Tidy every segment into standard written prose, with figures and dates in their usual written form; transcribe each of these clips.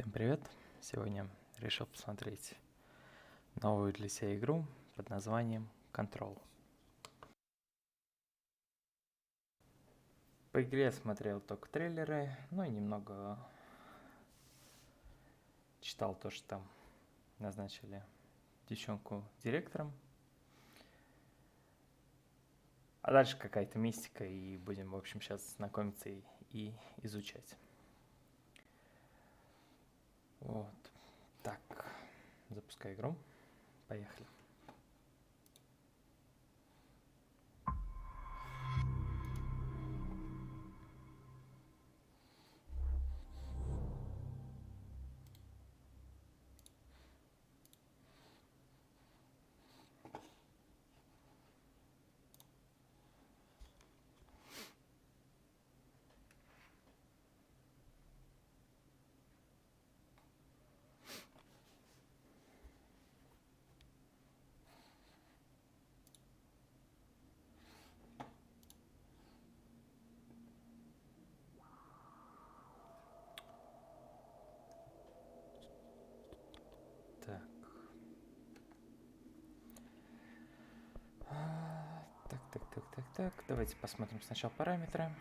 Всем привет! Сегодня решил посмотреть новую для себя игру под названием Control. По игре я смотрел только трейлеры, ну и немного читал то, что там назначили девчонку директором. А дальше какая-то мистика, и будем, в общем, сейчас знакомиться и изучать. Вот. Так, запускаю игру. Поехали. Так. Так. Давайте посмотрим сначала параметры.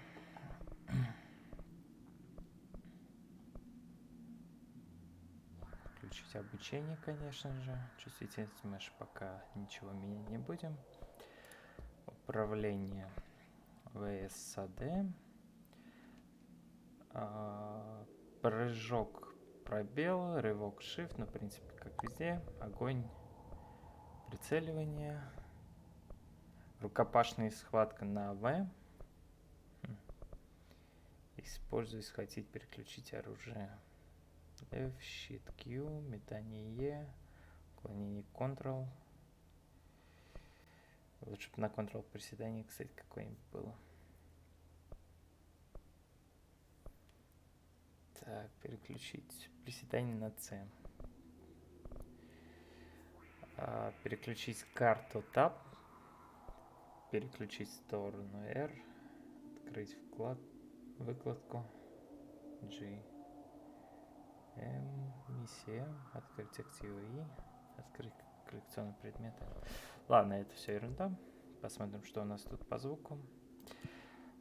Включить обучение, конечно же. Чувствительность мыши пока ничего менять не будем. Управление ВСАД. Прыжок, пробел, рывок Shift, ну, в принципе, как везде. Огонь, прицеливание. Рукопашная схватка на В. Используй, схватить, переключить оружие. F, Shift, Q, метание E, уклонение Ctrl. Лучше бы на Ctrl приседание, кстати, какое-нибудь было. Так, переключить приседание на C. Переключить карту Tab. Переключить в сторону R. Открыть выкладку. G. M. Миссия. Открыть активы И. Открыть коллекционные предметы. Ладно, это все ерунда. Посмотрим, что у нас тут по звуку.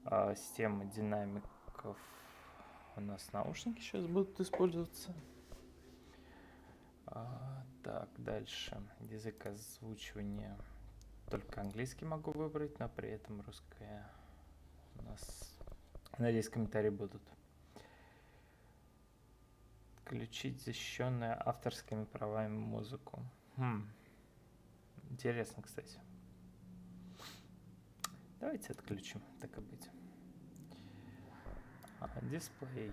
Система динамиков. У нас наушники сейчас будут использоваться. Так, дальше. Язык озвучивания. Только английский могу выбрать, но при этом русское у нас, надеюсь, комментарии будут. Включить защищенную авторскими правами музыку. Интересно, кстати. Давайте отключим, так и быть. Дисплей.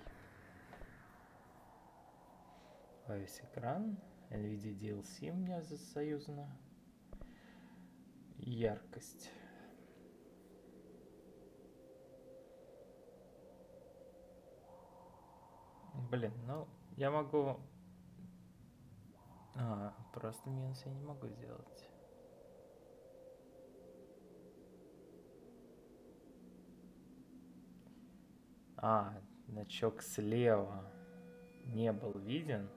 Во весь экран. NVIDIA DLC у меня заюзана. Яркость. Блин, ну я могу... просто минус я не могу сделать. Значок слева не был виден.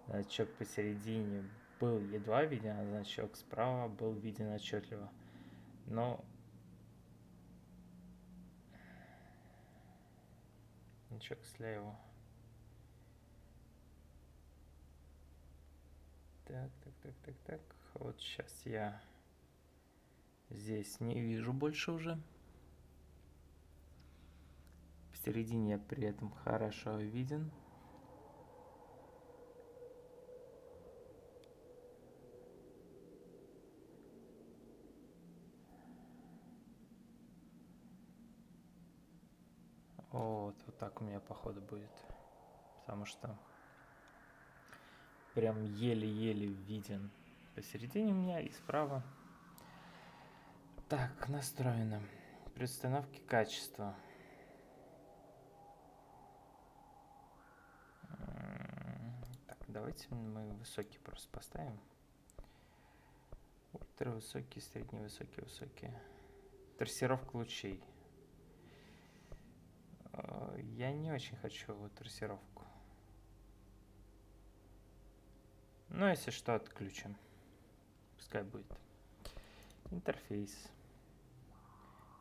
Значок посередине был едва виден, а значок справа был виден отчетливо. Но... Значок слева. Так. Вот сейчас я здесь не вижу больше уже. Посередине я при этом хорошо виден. Вот так у меня походу будет. Потому что прям еле-еле виден посередине у меня и справа. Так, настроено. При установке качества. Так, давайте мы высокий просто поставим. Ультравысокий, средневысокий, высокий. Трассировка лучей. Я не очень хочу трассировку. Ну, если что, отключим. Пускай будет. Интерфейс.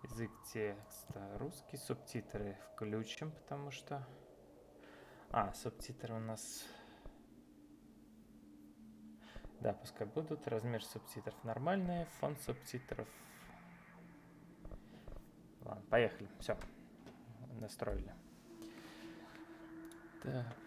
Язык текста. Русский. Субтитры включим, потому что... субтитры у нас... Да, пускай будут. Размер субтитров нормальный. Фон субтитров... Ладно, поехали. Все. Настроили. Так.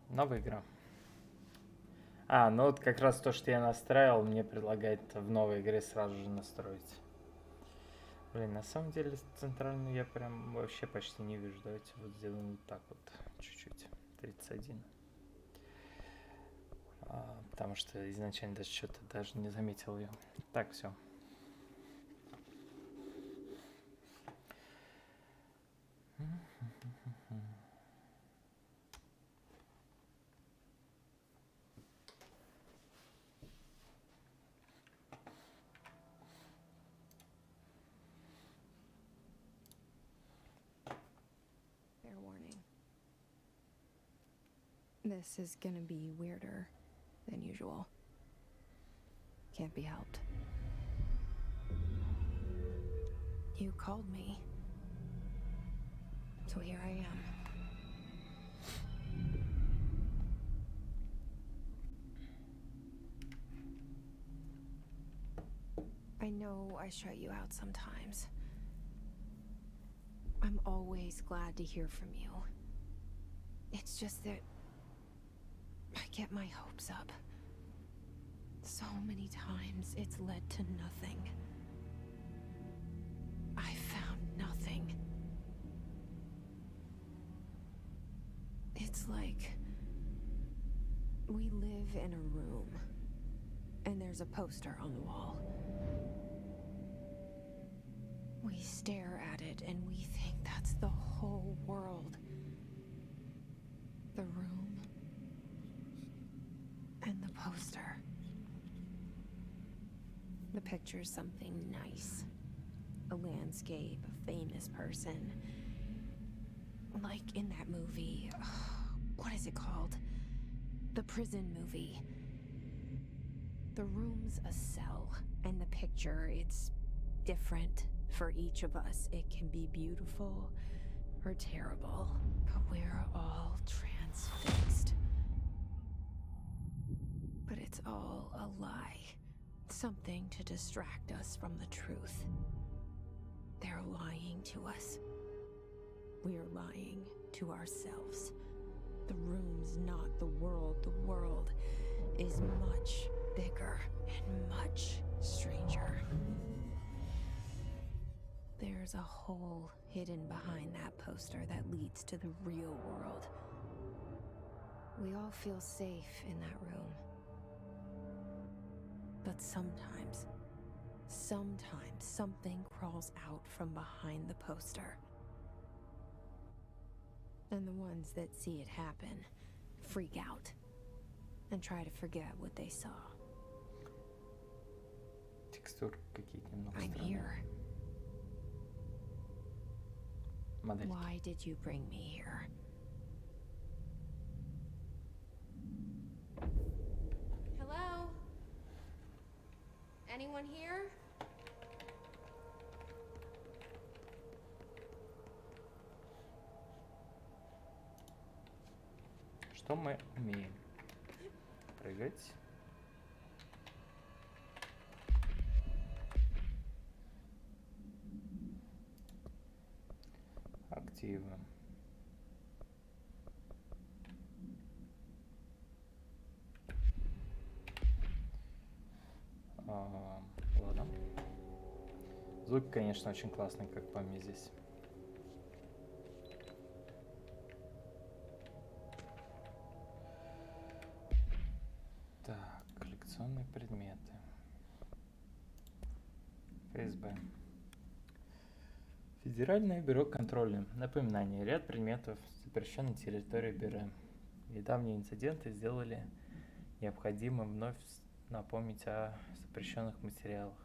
Новая игра. Ну вот как раз то, что я настраивал, мне предлагает в новой игре сразу же настроить. Блин, на самом деле центральную я прям вообще почти не вижу. Давайте вот сделаем вот так вот, чуть-чуть. 31. Потому что изначально даже что-то даже не заметил ее. Так, все. Fair warning. This is gonna be weirder than usual. Can't be helped. You called me. So here I am. I know I shut you out sometimes. I'm always glad to hear from you. It's just that I get my hopes up. So many times it's led to nothing. I found nothing. It's like we live in a room and there's a poster on the wall. We stare at it and we think that's the whole world. The room and the poster. The picture's something nice. A landscape, a famous person. Like in that movie, what is it called? The prison movie. The room's a cell, and the picture, it's different for each of us. It can be beautiful or terrible, but we're all transfixed. But it's all a lie. Something to distract us from the truth. They're lying to us. We're lying to ourselves. The room's not the world. The world is much bigger and much stranger. There's a hole hidden behind that poster that leads to the real world. We all feel safe in that room. But sometimes something crawls out from behind the poster. And the ones that see it happen freak out and try to forget what they saw. Текстуры какие-то немного I'm странные. here. Модельки. Why did you bring me here? Hello? Anyone here? Что мы умеем? Прыгать. Активно. Ладно. Звук, конечно, очень классный, как по мне здесь. Так, коллекционные предметы. ФСБ. Федеральное бюро контроля. Напоминание. Ряд предметов запрещен на территории бюро. Недавние инциденты сделали необходимым вновь напомнить о запрещенных материалах.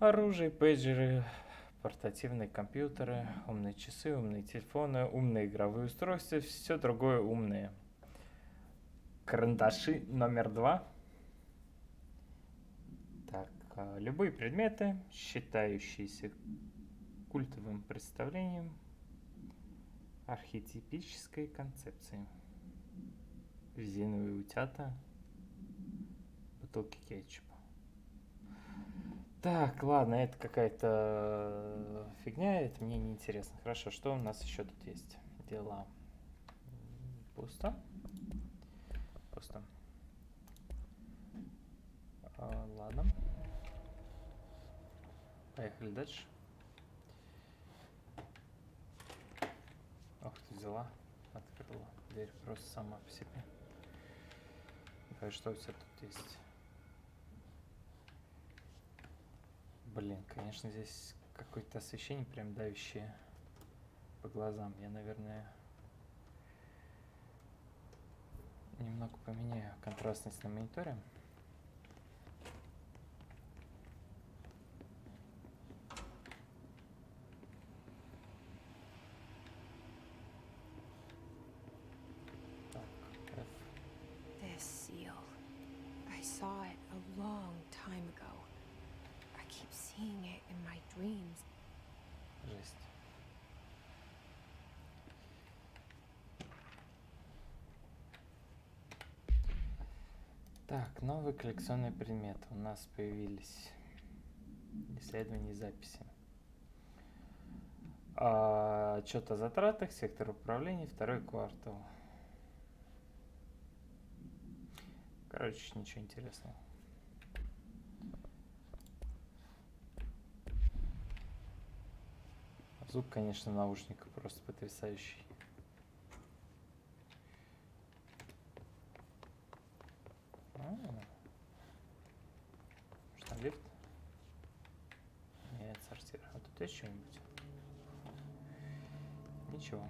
Оружие, пейджеры, портативные компьютеры, умные часы, умные телефоны, умные игровые устройства, все другое умное. Карандаши номер 2. Так, любые предметы, считающиеся культовым представлением архетипической концепции. Резиновые утята, бутылки кетчупа. Так, ладно, это какая-то фигня, это мне не интересно. Хорошо, что у нас еще тут есть? Дела. Пусто. Пусто. Ладно. Поехали дальше. Ох, ты взяла, открыла дверь просто сама по себе. Давай, что у тебя тут есть? Блин, конечно, здесь какое-то освещение прям давящее по глазам. Я, наверное, немного поменяю контрастность на мониторе. Так, F. This seal. I saw it a long time ago. I keep seeing it in my dreams. Жесть. Так, новые коллекционные предметы у нас появились. Исследования и записи. Отчет о затратах, сектор управления, второй квартал. Короче, ничего интересного. Звук, конечно, наушников просто потрясающий. Что, лифт? Нет, сортир. А тут есть что-нибудь? Ничего.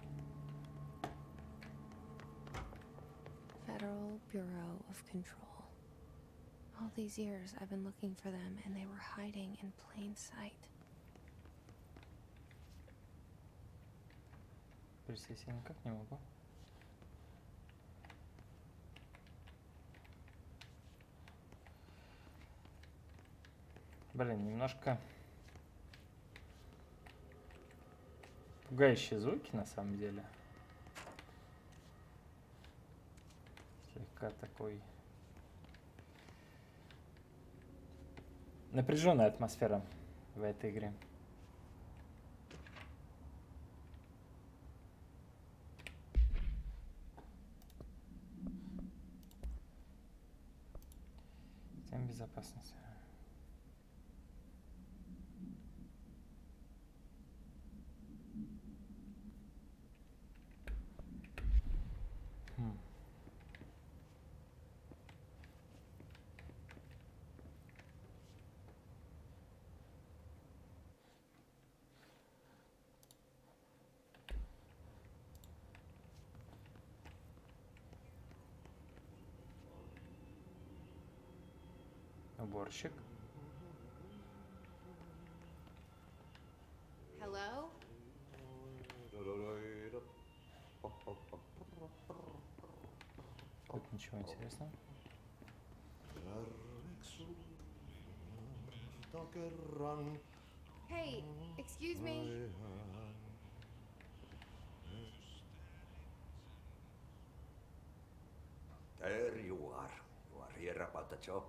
Federal Bureau of Control. All these years I've been looking for them and they were hiding in plain sight. Присесть я никак не могу. Блин, немножко пугающие звуки на самом деле. Слегка такой напряженная атмосфера в этой игре. Система безопасности. Уборщик. Hello? Тут ничего интересного. Hey, excuse me? There you are. You are here about the job.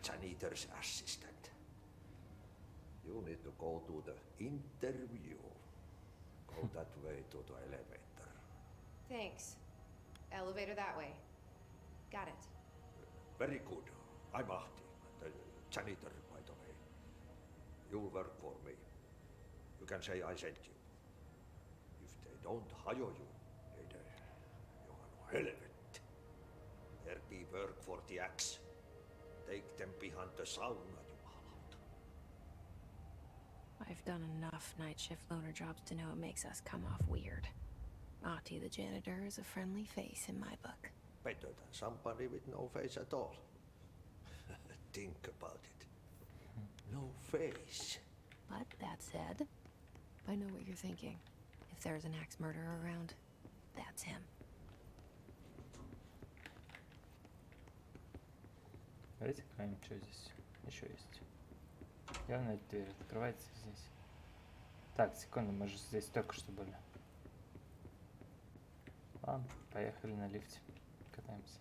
Janitor's assistant. You need to go to the interview. Go that way to the elevator. Thanks. Elevator that way. Got it. Very good. I'm Ahti, the janitor, by the way. You'll work for me. You can say I sent you. If they don't hire you, they you are no helvet. There be work for the axe. Take them behind the sauna, jumalauta. I've done enough night shift loner jobs to know it makes us come off weird. Ahti the janitor is a friendly face in my book. Better than somebody with no face at all. Think about it. No face. But that said, I know what you're thinking. If there's an axe murderer around, that's him. Давайте глянем, что здесь еще есть. Явно эта дверь открывается здесь. Так, секунду, мы же здесь только что были. Ладно, поехали на лифте. Катаемся.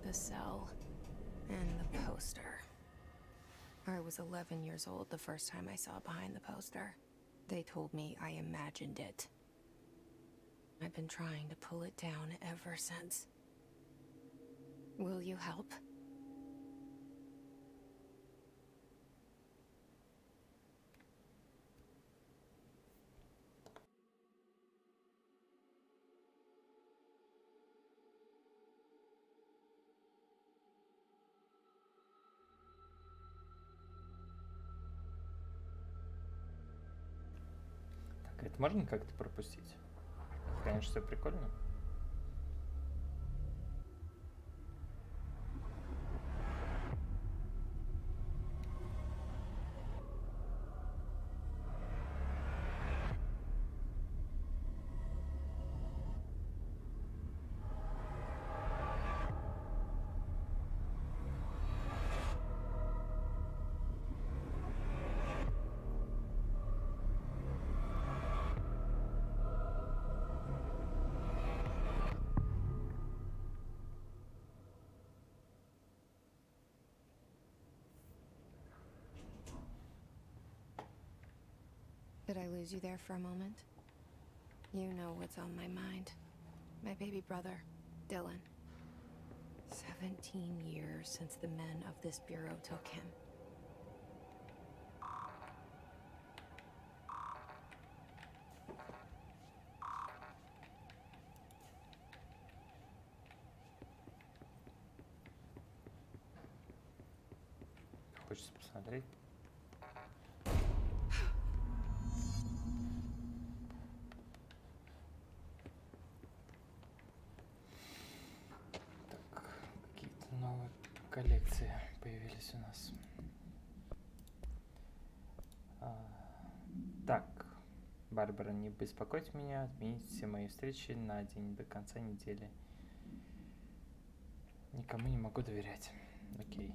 The cell and the poster. I was 11 years old the first time I saw behind the poster. They told me I imagined it. I've been trying to pull it down ever since. Will you help? Так, это можно как-то пропустить? Конечно, все прикольно. Did I lose you there for a moment? You know what's on my mind. My baby brother, Dylan. 17 years since the men of this bureau took him. Хочется посмотреть. Так, какие-то новые коллекции появились у нас. Так, Барбара, не беспокойте меня, отмените все мои встречи на день до конца недели. Никому не могу доверять. Окей.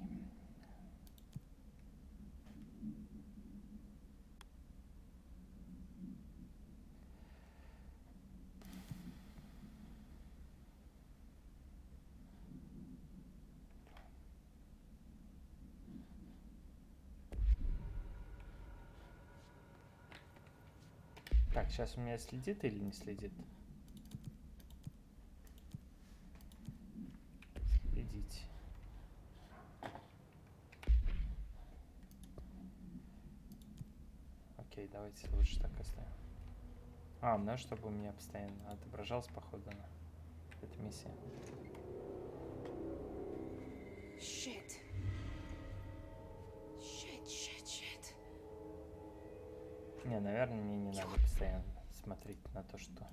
Так, сейчас у меня следит или не следит? Следить. Окей, давайте лучше так оставим. Ну, чтобы у меня постоянно отображалась, походу, эта миссия. Shit. Shit. Не, наверное, мне не надо постоянно смотреть на то, что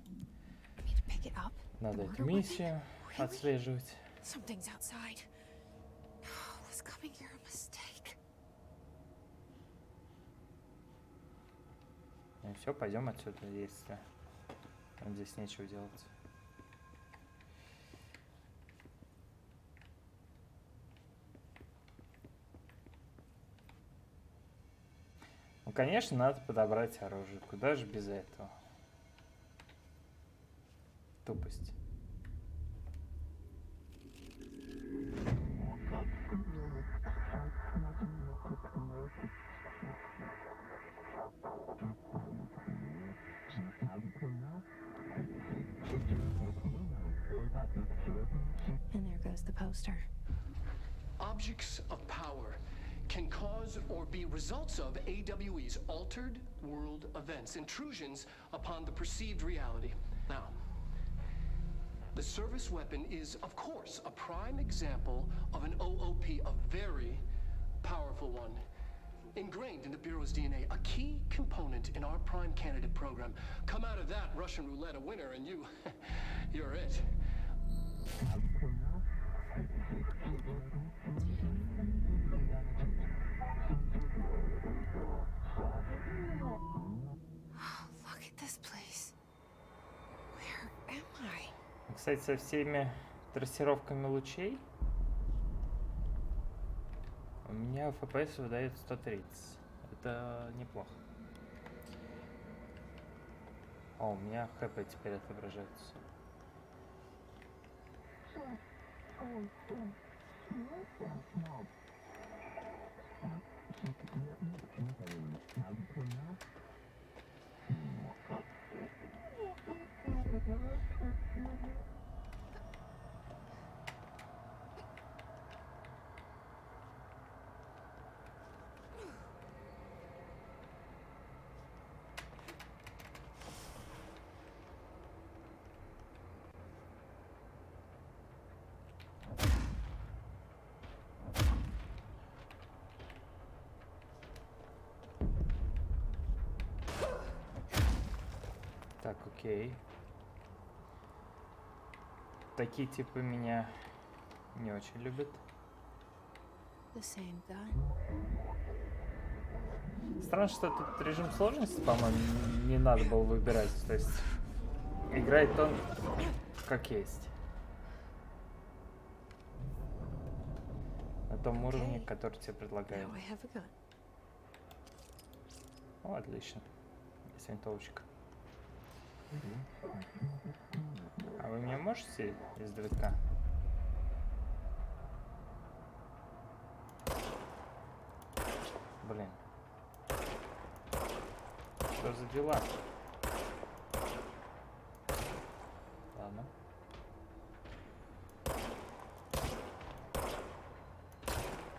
Me to pick it up? надо The эту murder миссию weapon? Really? отслеживать. Something's outside. Was coming here a mistake? Ну и все, пойдем отсюда, если нам здесь нечего делать. Ну, конечно, надо подобрать оружие. Куда же без этого? Тупость. And there goes the poster. Objects of power can cause or be results of AWE's altered world events, intrusions upon the perceived reality. Now, the service weapon is, of course, a prime example of an OOP, a very powerful one. ingrained in the Bureau's DNA, a key component in our prime candidate program. Come out of that Russian roulette a winner, and you're it. Look at this place. Where am I? Кстати, со всеми трассировками лучей у меня FPS выдает 130. Это неплохо. О, у меня ХП теперь отображается. Так, окей. Такие типы меня не очень любят. The same gun. Странно, что тут режим сложности, по-моему, не надо было выбирать. То есть играет он как есть. На том уровне, который тебе предлагают. Now I have a gun. О, отлично. Есть винтовочка. А вы меня можете издалека? Блин. Что за дела? Ладно.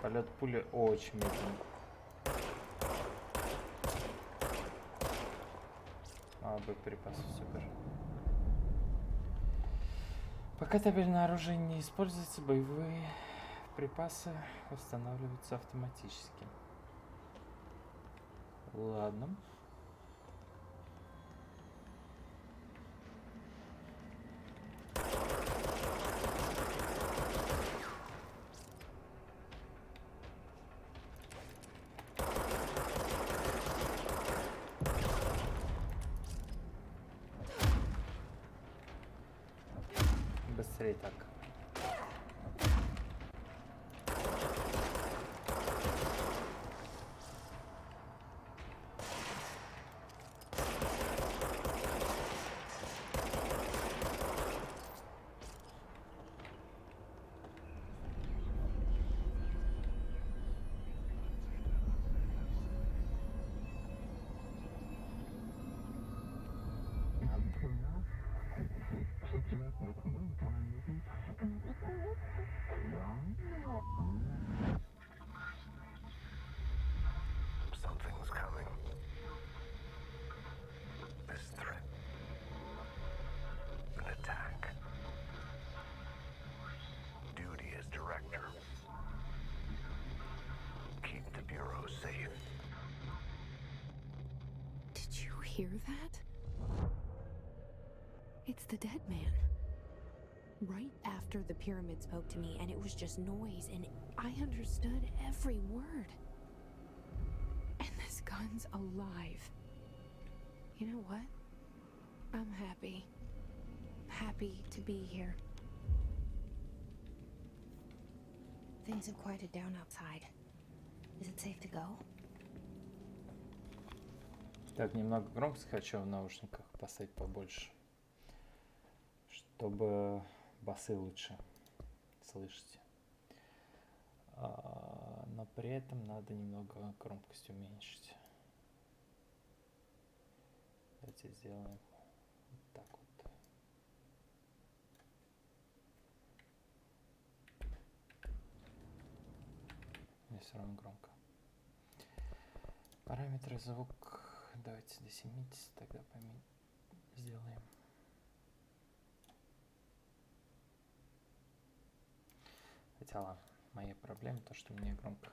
Полет пули очень медленный. Боеприпасы, супер. Пока табельное оружие не используется, боевые припасы восстанавливаются автоматически. Ладно. Быстрее так. Something's coming. This threat. An attack. Duty as director. Keep the Bureau safe. Did you hear that? It's the dead man. Right after the pyramid spoke to me, and it was just noise, and I understood every word. And this gun's alive. You know what? I'm happy. Happy to be here. Things have quieted down outside. Is it safe to go? Так, немного громкость хочу в наушниках поставить побольше, чтобы басы лучше слышать. Но при этом надо немного громкость уменьшить. Давайте сделаем вот так вот. Мне все равно громко. Параметры звук давайте до 70 тогда сделаем. Хотя ладно, моя проблема то, что мне громко.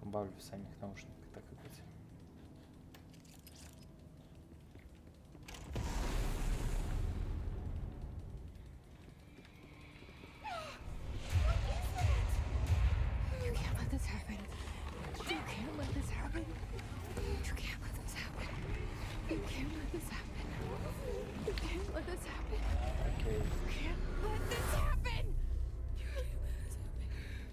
Убавлю в самих наушниках, так и быть. You can't let this happen. You can't let this happen. You can't let this happen. You can't let this happen. You can't let this happen. Окей. You can't let this happen. You can't let this happen.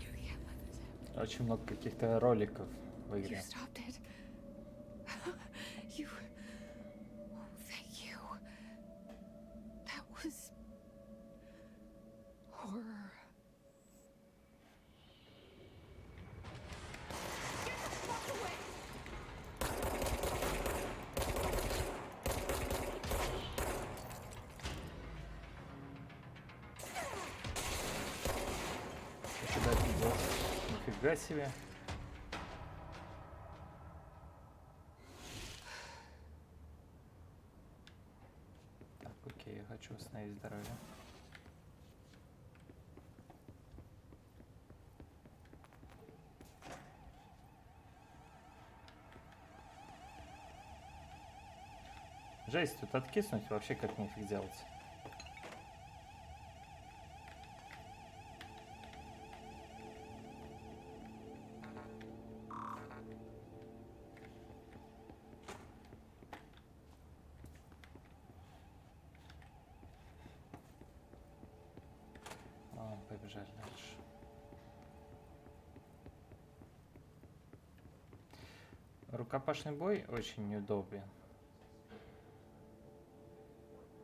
You can't let this happen. Очень много каких-то роликов в You игре. stopped it. You. Oh, thank you. That was horror. Get the fuck away! Куда ты идёшь? Нифига себе. Так, окей, я хочу восстановить здоровье. Жесть, тут откиснуть вообще как нифиг делать. Ладно, побежали дальше. Рукопашный бой очень неудобен.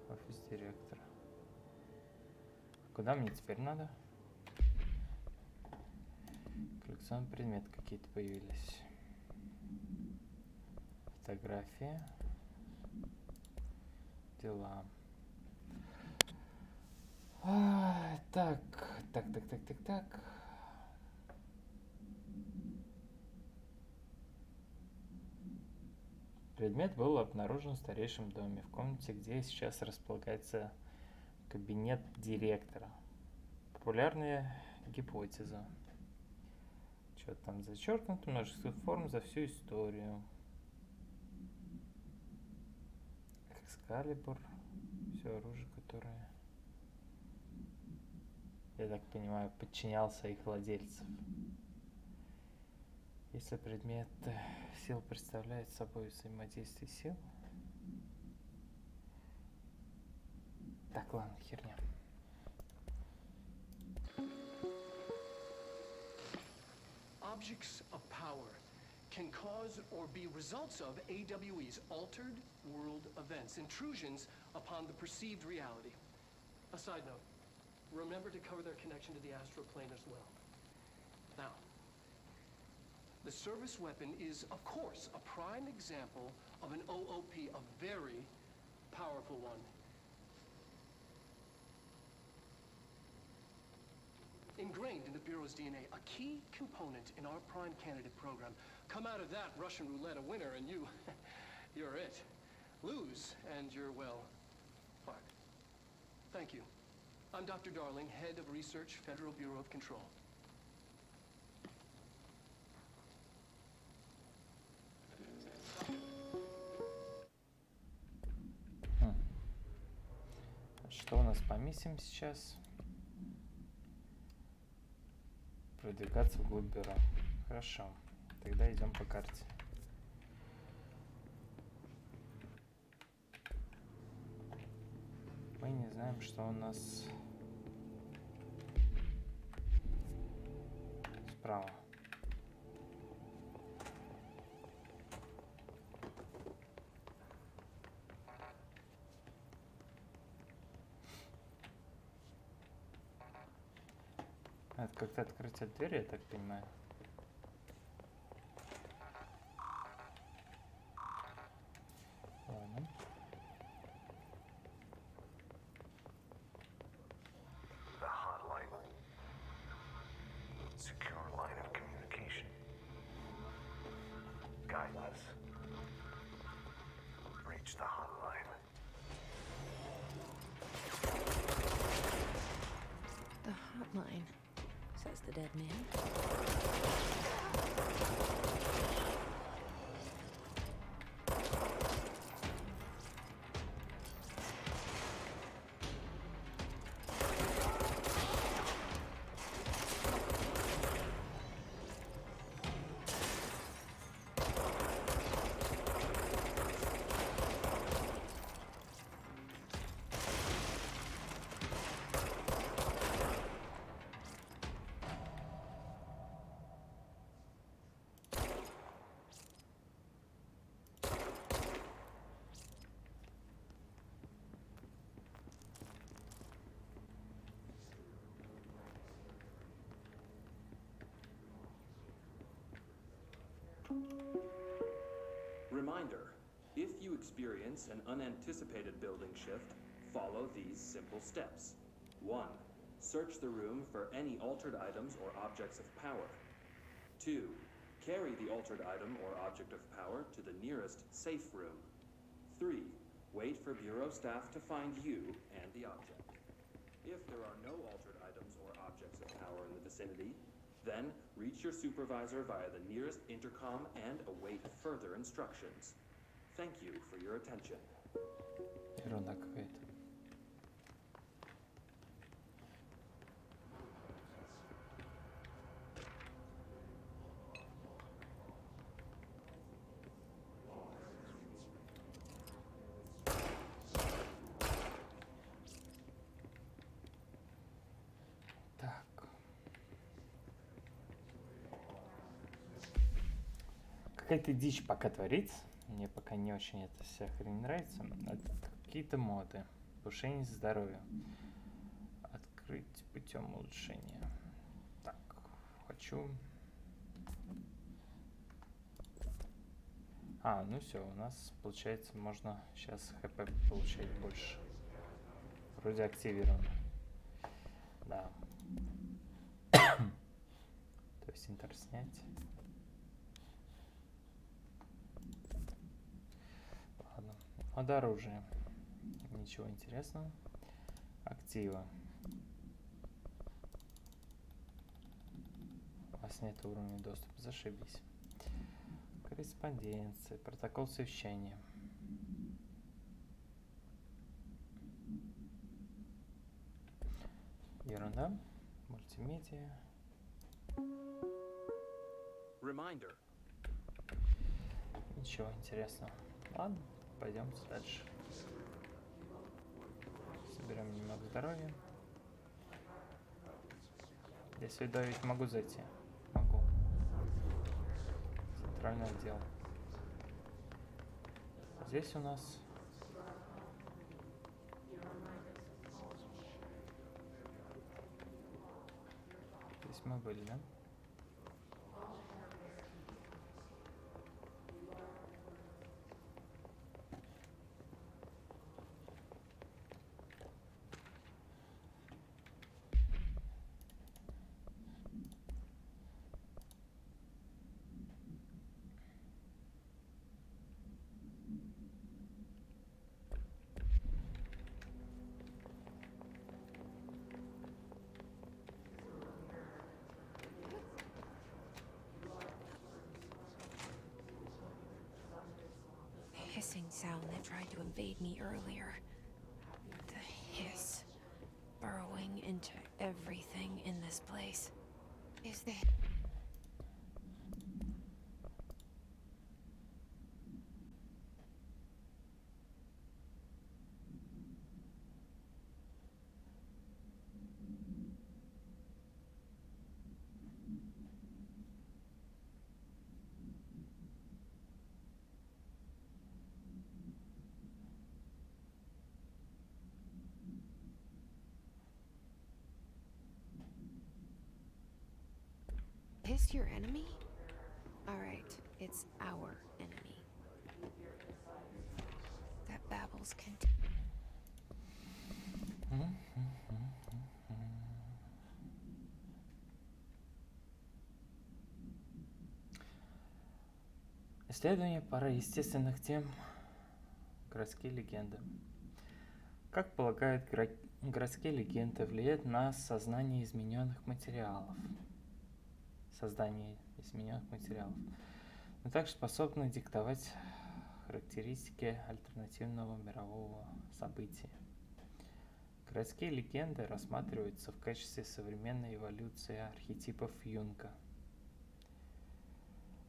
Офис директора. Куда мне теперь надо? Коллекционные предметы какие-то появились. Фотографии. Дела. Так. Предмет был обнаружен в старейшем доме, в комнате, где сейчас располагается кабинет директора. Популярная гипотеза. Что там зачеркнуто? Множество форм за всю историю. Экскалибур. Все оружие, которое, я так понимаю, подчинял своих владельцев. Если предмет сил представляет собой взаимодействие сил. Так, ладно, херня. Objects of power can cause or be results of AWE's altered world events, intrusions upon the perceived reality. A side note, remember to cover their connection to the astral plane as well. Now, the service weapon is, of course, a prime example of an OOP, a very powerful one. Ingrained in the Bureau's DNA, a key component in our prime candidate program. Come out of that Russian roulette a winner and you're it. Lose and you're, well, fucked. Thank you. I'm Dr. Darling, Head of Research, Federal Bureau of Control. Что у нас по миссиям сейчас? Продвигаться вглубь бюро. Хорошо. Тогда идем по карте. Мы не знаем, что у нас справа. Это как-то открыть от двери, я так понимаю. Ладно. The hotline. Secure line of communication. Guide us. Reach the hotline. The hotline, says the dead man. experience an unanticipated building shift, follow these simple steps. 1. Search the room for any altered items or objects of power. 2. Carry the altered item or object of power to the nearest safe room. 3. Wait for Bureau staff to find you and the object. If there are no altered items or objects of power in the vicinity, then reach your supervisor via the nearest intercom and await further instructions. Thank you for your attention. Ерунда какая-то. Так. Какая-то дичь пока творится. Мне пока не очень эта вся хрень нравится. Это какие-то моды. Повышение здоровья. Открыть путем улучшения. Так, хочу. Ну все, у нас получается можно сейчас хп получать больше. Вроде активировано. Да. То есть интер снять. Ладно. От оружия. Ничего интересного. Актива. У вас нет уровня доступа. Зашибись. Корреспонденция. Протокол совещания. Ерунда. Мультимедиа. Reminder. Ничего интересного. Ладно, пойдемте дальше. Соберем немного здоровья. Я сюда ведь могу зайти. Могу. Центральный отдел. Здесь у нас... Здесь мы были, да? Hissing sound that tried to invade me earlier. The hiss. Burrowing into everything in this place. Is that... Hiss your enemy? Alright, it's our enemy. That babbles can... Исследование пары естественных тем. Городские легенды. Как полагают городские легенды влияют на создание измененных материалов, но также способны диктовать характеристики альтернативного мирового события. Городские легенды рассматриваются в качестве современной эволюции архетипов Юнга.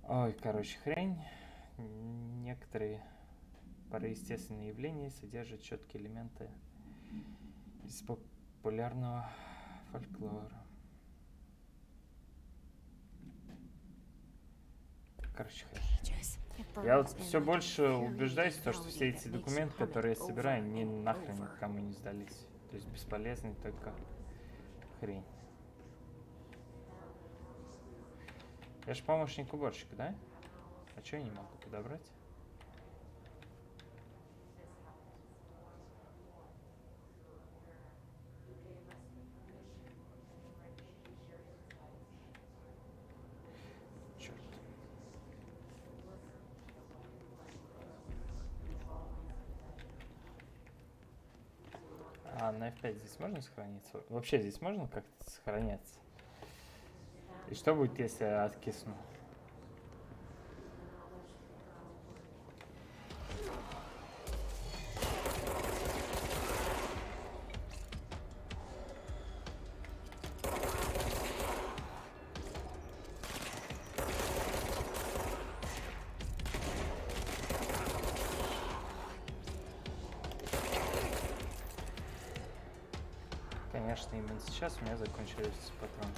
Хрень. Некоторые параестественные явления содержат четкие элементы из популярного фольклора. Хрень. Я вот все больше убеждаюсь в том, что все эти документы, которые я собираю, ни нахрен никому не сдались. То есть бесполезный только хрень. Я же помощник уборщика, да? А что я не могу подобрать? А, на F5 здесь можно сохраниться? Вообще здесь можно как-то сохраняться? И что будет, если я откисну? Конечно, именно сейчас у меня закончились патроны.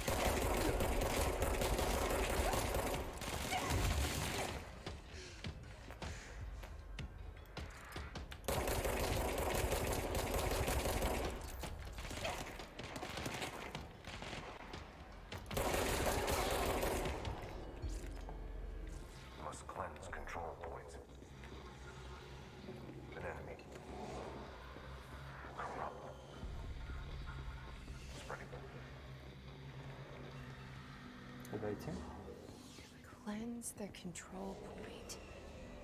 Must cleanse control points. An enemy. Corrupt. Spreading. Куда идти? Cleanse the control point.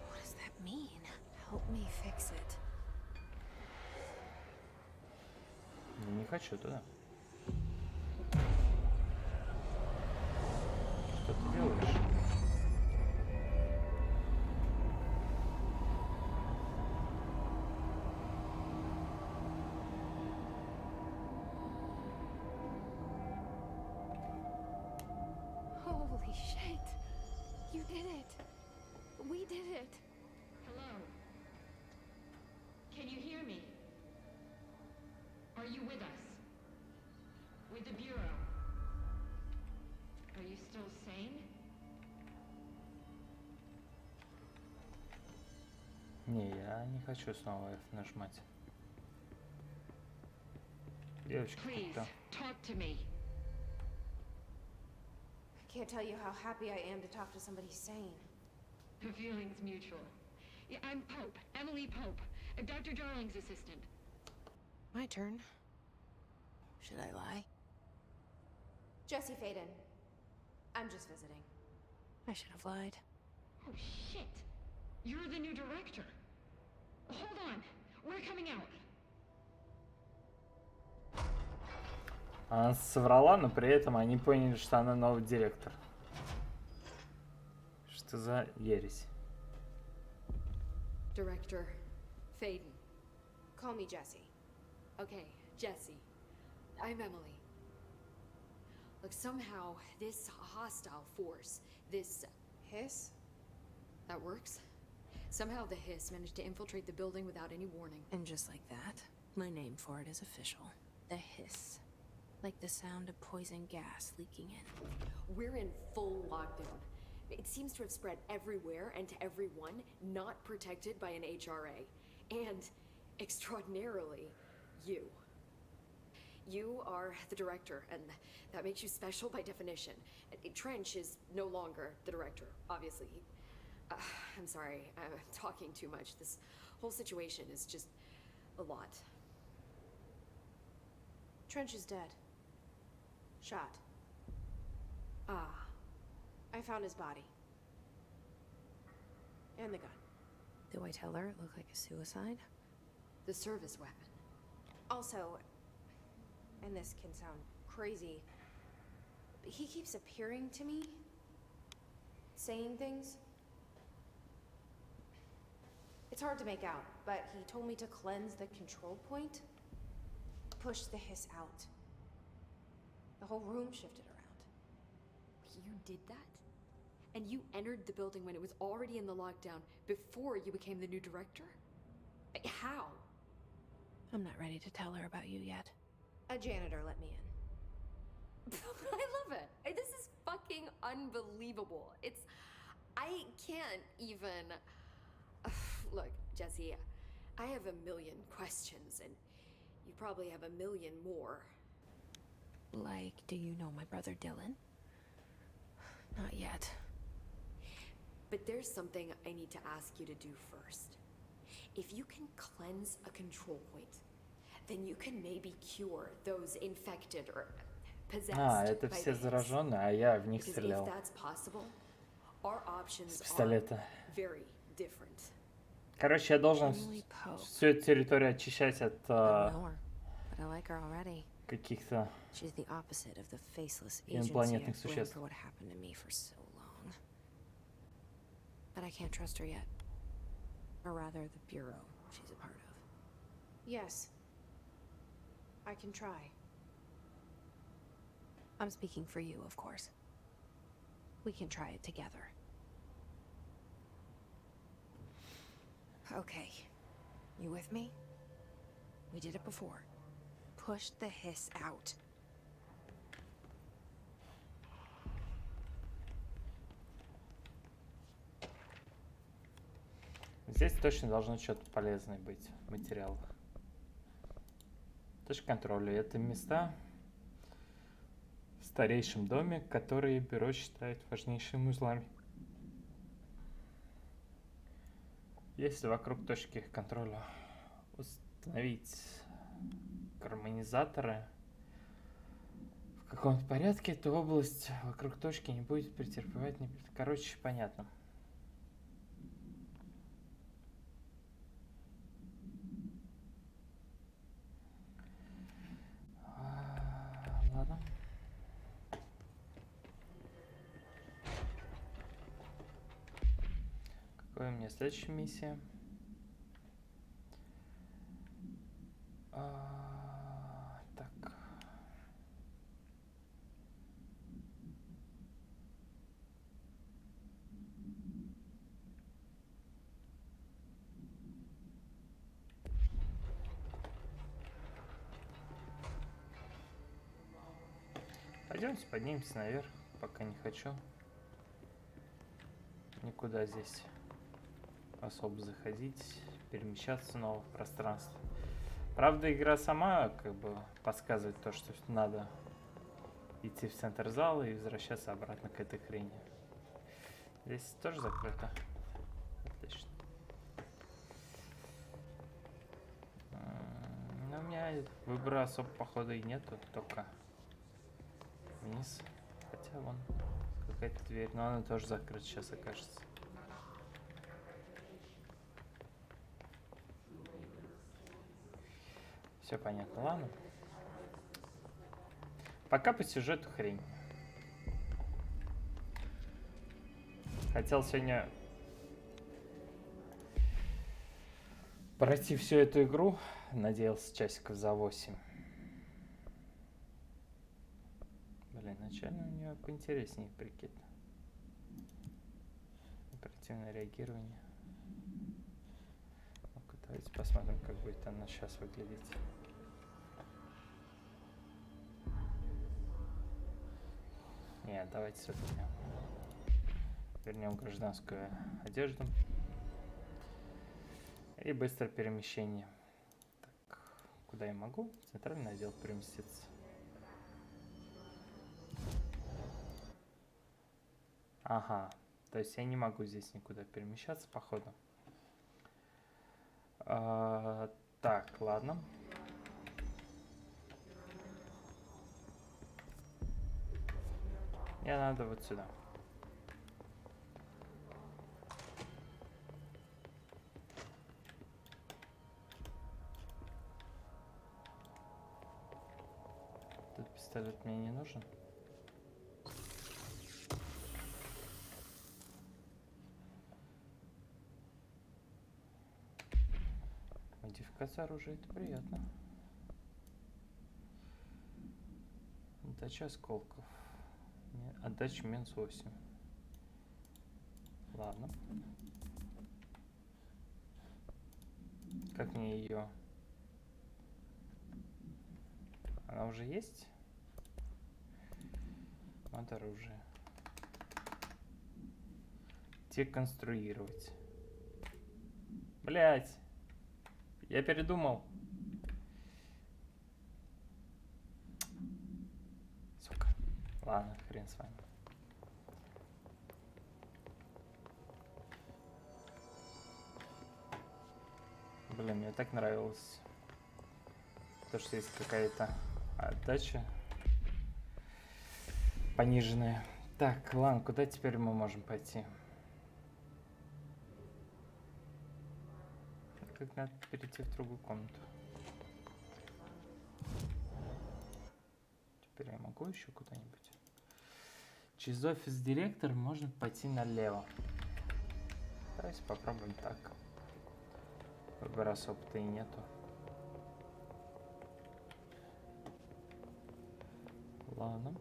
What does that mean? Help me fix it. Я не хочу туда. Что ты делаешь? Holy shit! You did it! We did it! Hello? Can you hear me? Are you with us? With the Bureau? Are you still sane? Не, я не хочу снова F нажимать. Девочка, Please, кто? talk to me. I can't tell you how happy I am to talk to somebody sane. The feeling's mutual. Yeah, I'm Pope, Emily Pope, Dr. Darling's assistant. My turn. Should I lie? Jesse Faden. I'm just visiting. I should have lied. Oh, shit. You're the new director. Hold on. We're coming out. Она соврала, но при этом они поняли, что она новый директор. Что за ересь? Director Faden. Call me Jesse. Okay, Jesse. I'm Emily. Look, somehow this hostile force, this Hiss? that works. Somehow the hiss managed to infiltrate the building without any warning. And just like that, my name for it is official. The hiss. Like the sound of poison gas leaking in. We're in full lockdown. It seems to have spread everywhere and to everyone not protected by an HRA. And, extraordinarily, you. You are the director, and that makes you special by definition. Trench is no longer the director, obviously. I'm sorry, I'm talking too much. This whole situation is just a lot. Trench is dead. Shot. Ah, I found his body. And the gun. Do I tell her it looked like a suicide? the service weapon. Also, and this can sound crazy, but he keeps appearing to me, saying things. It's hard to make out, but he told me to cleanse the control point, push the hiss out. The whole room shifted around. You did that? And you entered the building when it was already in the lockdown before you became the new director? How? I'm not ready to tell her about you yet. A janitor let me in. I love it. This is fucking unbelievable. I can't even... Look, Jesse, I have a million questions, and you probably have a million more. Like, do you know my brother Dylan? Not yet. But there's something I need to ask you to do first. If you can cleanse a control point, then you can maybe cure those infected or possessed это by все the hiss. зараженные, а я в них Because if стрелял that's possible, our с options are пистолета. very different. Короче, я должен Emily Pope. всю эту территорию очищать от I don't know her, but I like her already. каких-то She's the opposite of the faceless инопланетных agency I blamed существ. for what happened to me for so long. But I can't trust her yet. Or rather, the Bureau she's a part of. Yes. I can try. I'm speaking for you, of course. We can try it together. Okay. You with me? We did it before. Push the hiss out. Здесь точно должно что-то полезное быть, материал. Точка контроля. Это места в старейшем доме, которые бюро считает важнейшими узлами. Если вокруг точки контроля установить гармонизаторы в каком-то порядке, то область вокруг точки не будет претерпевать... Короче, понятно. Ладно. Какая у меня следующая миссия? Так. Пойдемте поднимемся наверх, пока не хочу никуда здесь особо заходить, перемещаться в новых пространствах. Правда, игра сама как бы подсказывает то, что надо идти в центр зала и возвращаться обратно к этой хрени. Здесь тоже закрыто. Отлично. Но у меня выбора особо, походу, и нету, только вниз. Хотя вон какая-то дверь, но она тоже закрыта сейчас окажется. Все понятно, ладно. Пока по сюжету хрень. Хотел сегодня пройти всю эту игру. Надеялся часиков за 8. Блин, начально у нее поинтереснее прикид. Оперативное реагирование. Ну-ка, давайте посмотрим, как будет она сейчас выглядеть. Нет, давайте все-таки вернем гражданскую одежду. И быстрое перемещение. Так, куда я могу? В центральный отдел переместиться. Ага, то есть я не могу здесь никуда перемещаться, походу. Так, ладно. Мне надо вот сюда. Тут пистолет мне не нужен. Модификация оружия, это приятно. Отдача осколков. Отдача минус 8. Ладно. Как мне ее... Она уже есть? От оружия. Деконструировать. Блять! Я передумал. Сука. Ладно, хрен с вами. Блин, мне так нравилось. То, что есть какая-то отдача пониженная. Так, ладно, куда теперь мы можем пойти? Как надо перейти в другую комнату. Теперь я могу еще куда-нибудь? Через офис директора можно пойти налево. Давайте попробуем так. Выбора опыта и нету. Ладно.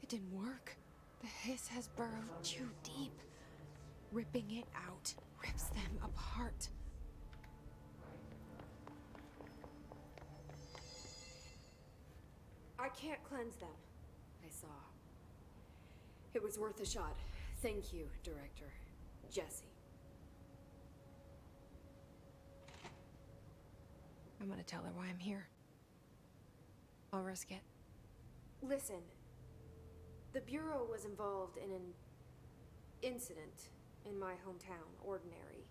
It didn't work. The hiss has burrowed too deep. Ripping it out rips them apart. I can't cleanse them. I saw. It was worth a shot. Thank you, Director. Jesse. I'm gonna tell her why I'm here. I'll risk it. Listen, the Bureau was involved in an incident in my hometown, Ordinary,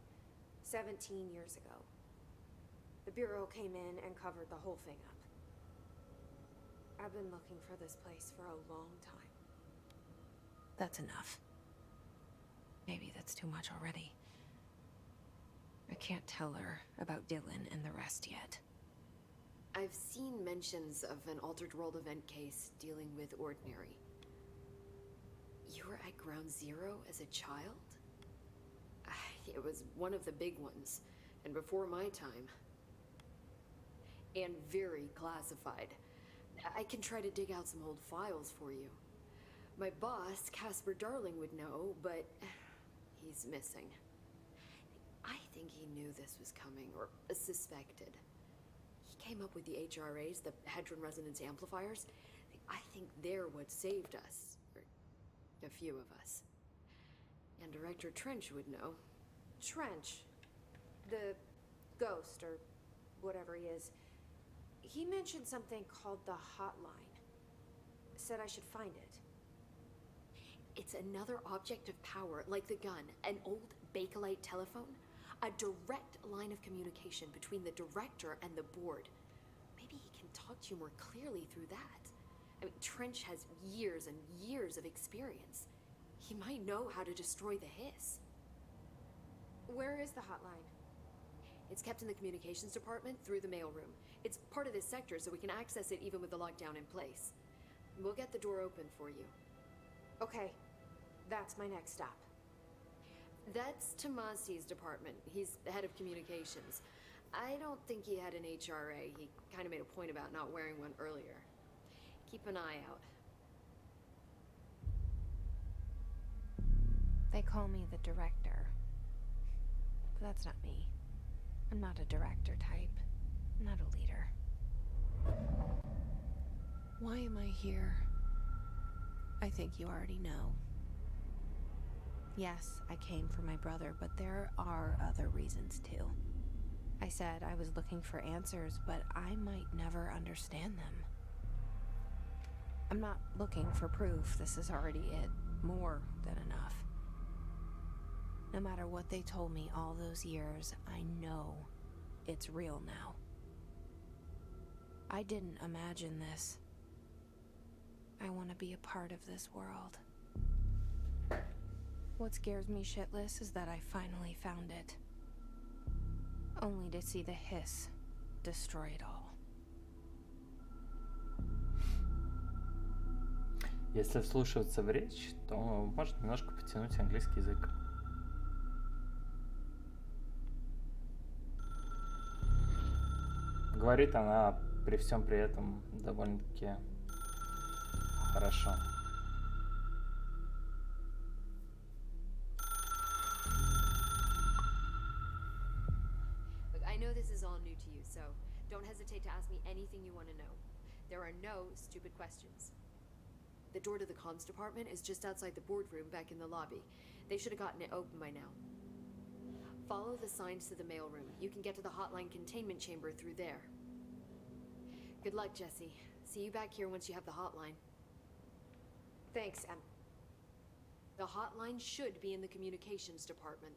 17 years ago. The Bureau came in and covered the whole thing up. I've been looking for this place for a long time. That's enough. Maybe that's too much already. I can't tell her about Dylan and the rest yet. I've seen mentions of an Altered World event case dealing with Ordinary. You were at Ground Zero as a child? It was one of the big ones, and before my time. And very classified. I can try to dig out some old files for you. My boss, Casper Darling, would know, but he's missing. I think he knew this was coming, or suspected. He came up with the HRAs, the Hadron Resonance Amplifiers. I think they're what saved us. Or a few of us. And Director Trench would know. Trench, the ghost, or whatever he is, he mentioned something called the hotline. Said I should find it. It's another object of power, like the gun, an old Bakelite telephone. A direct line of communication between the director and the board. Maybe he can talk to you more clearly through that. I mean, Trench has years and years of experience. He might know how to destroy the hiss. Where is the hotline? It's kept in the communications department through the mailroom. It's part of this sector, so we can access it even with the lockdown in place. We'll get the door open for you. Okay, that's my next stop. That's Tomasi's department. He's the head of communications. I don't think he had an HRA. He kind of made a point about not wearing one earlier. Keep an eye out. They call me the director. But that's not me. I'm not a director type. I'm not a leader. Why am I here? I think you already know. Yes, I came for my brother, but there are other reasons too. I said I was looking for answers, but I might never understand them. I'm not looking for proof. This is already it. More than enough. No matter what they told me all those years, I know it's real now. I didn't imagine this. I want to be a part of this world. What scares me shitless is that I finally found it. Only to see the hiss destroy it all. Если вслушиваться в речь, то можно немножко потянуть английский язык. Говорит она при всем при этом довольно-таки хорошо. Look, I know this is all new to you, so don't hesitate to ask me anything you want to know. There are no stupid questions. The door to the comms department is just outside the boardroom back in the lobby. They should have gotten it open by now. Follow the signs to the mailroom. You can get to the hotline containment chamber through there. Good luck, Jesse. See you back here once you have the hotline. Thanks, The hotline should be in the communications department.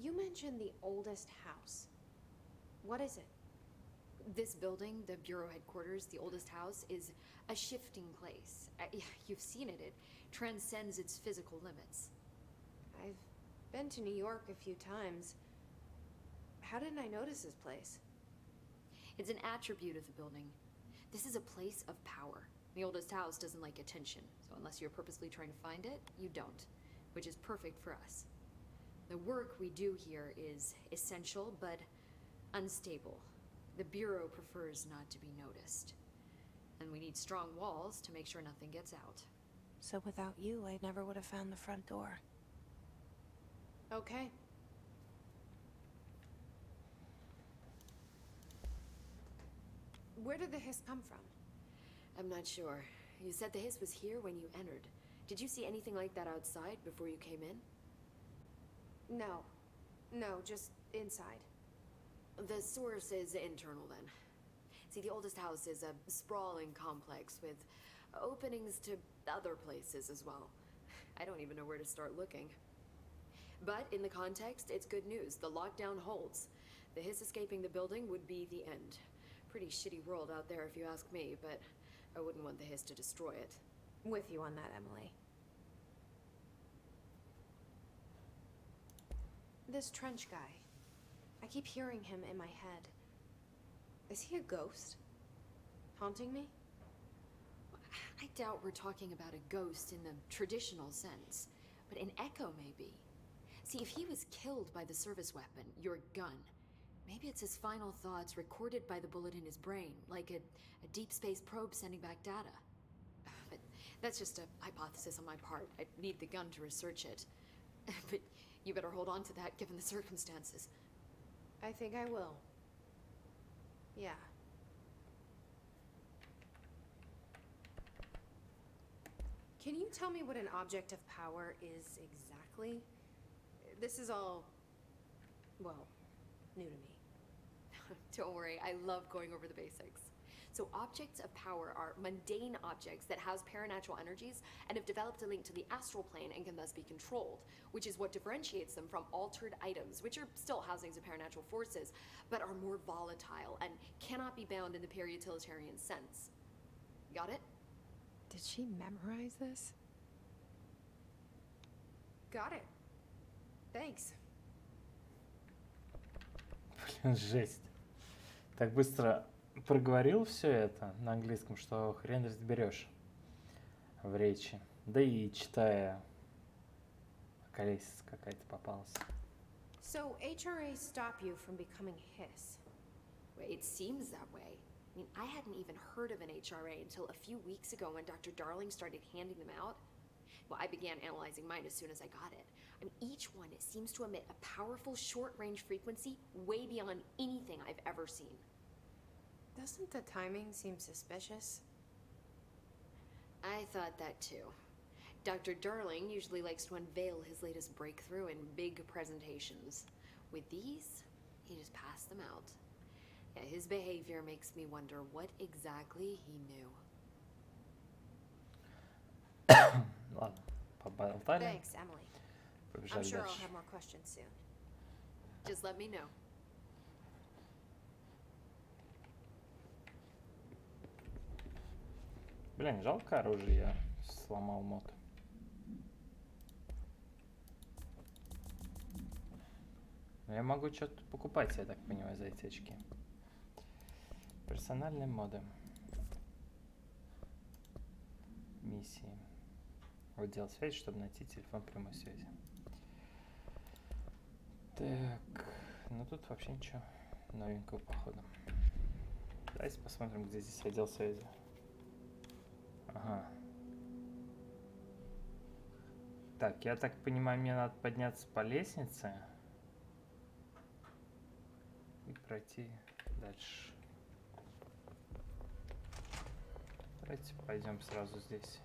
You mentioned the oldest house. What is it? This building, the Bureau headquarters, the oldest house, is a shifting place. You've seen it. It transcends its physical limits. I've been to New York a few times. How didn't I notice this place? It's an attribute of the building. This is a place of power. The oldest house doesn't like attention, so unless you're purposely trying to find it, you don't, which is perfect for us. The work we do here is essential, but unstable. The Bureau prefers not to be noticed. And we need strong walls to make sure nothing gets out. So without you, I never would have found the front door. Okay. Where did the hiss come from? I'm not sure. You said the hiss was here when you entered. Did you see anything like that outside before you came in? No. No, just inside. The source is internal then. See, the oldest house is a sprawling complex with openings to other places as well. I don't even know where to start looking. But in the context, it's good news. The lockdown holds. The hiss escaping the building would be the end. Pretty shitty world out there if you ask me, but I wouldn't want the hiss to destroy it. With you on that, Emily. This Trench guy. I keep hearing him in my head. Is he a ghost? Haunting me? I doubt we're talking about a ghost in the traditional sense, but an echo maybe. See, if he was killed by the service weapon, your gun, maybe it's his final thoughts recorded by the bullet in his brain, like a deep space probe sending back data. But that's just a hypothesis on my part. I'd need the gun to research it. But you better hold on to that given the circumstances. I think I will. Yeah. Can you tell me what an object of power is exactly? This is all, well, new to me. Don't worry, I love going over the basics. So objects of power are mundane objects that house paranatural energies and have developed a link to the astral plane and can thus be controlled, which is what differentiates them from altered items, which are still housings of paranatural forces, but are more volatile and cannot be bound in the peri-utilitarian sense. Got it? Did she memorize this? Got it. Thanks. Блин, жесть. Так быстро проговорил все это на английском, что хрен разберешь в речи. Да и читая, колесица какая-то попалась. So HRA stop you from becoming his? It seems that way. I mean, I hadn't even heard of an HRA until a few weeks ago when Dr. Darling started handing them out. Well, I began analyzing mine as soon as I got it. I mean, each one seems to emit a powerful short-range frequency way beyond anything I've ever seen. Doesn't the timing seem suspicious? I thought that too. Dr. Darling usually likes to unveil his latest breakthrough in big presentations. With these, he just passed them out. Yeah, his behavior makes me wonder what exactly he knew. Ладно, поболтали. Thanks, Emily. I'm Побежали sure I'll дальше. have more questions soon. Just let me know. Блин, жалко оружие, я сломал мод. Но я могу что-то покупать, я так понимаю, за эти очки. Персональные моды. Миссии. Отдел связи, чтобы найти телефон прямой связи. Так, ну тут вообще ничего новенького, походу. Давайте посмотрим, где здесь отдел связи. Ага. Так, я так понимаю, мне надо подняться по лестнице и пройти дальше. Давайте пойдем сразу здесь.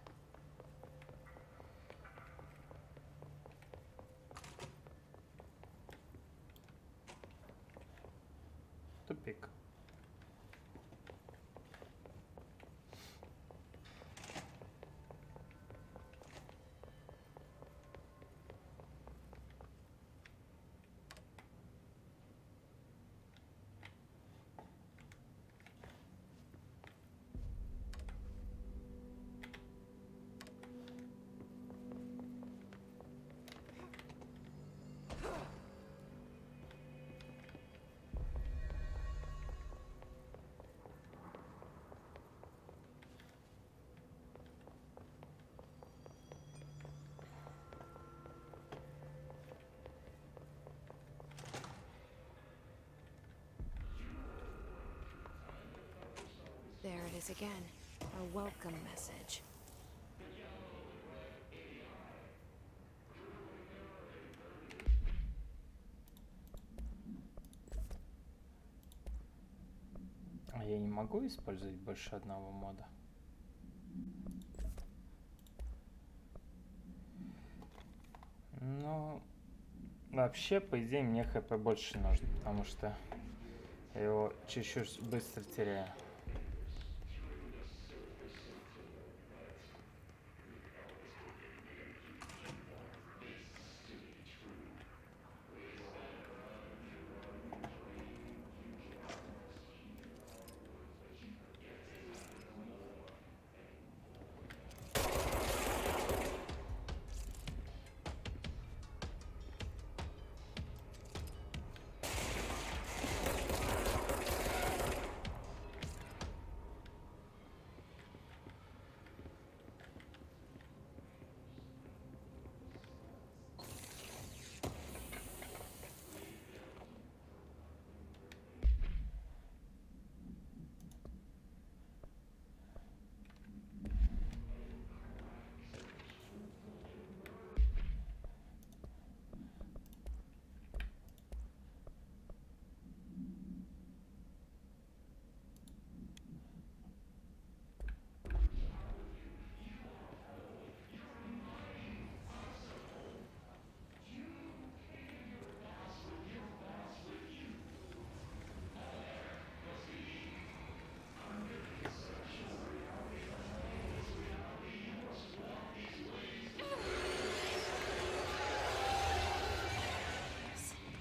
place again. A welcome message. А я не могу использовать больше одного мода? Ну, вообще, по идее, мне хп больше нужно, потому что я его чуть-чуть быстро теряю.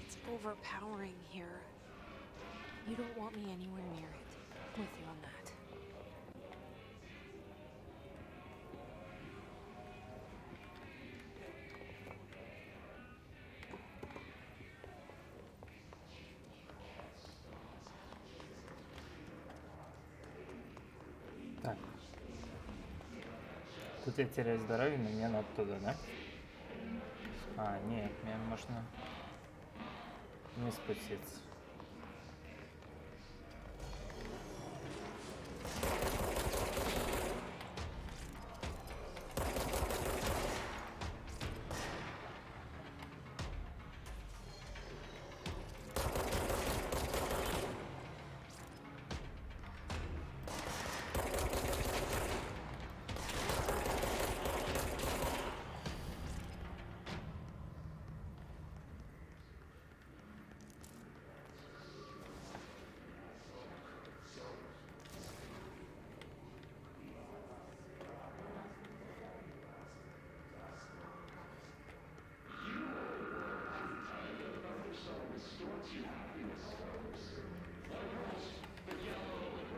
It's overpowering here. You don't want me anywhere near it. I'm with you on that. Так. Тут я теряю здоровье, но мне надо туда, да? А, нет, мне можно не спуститься.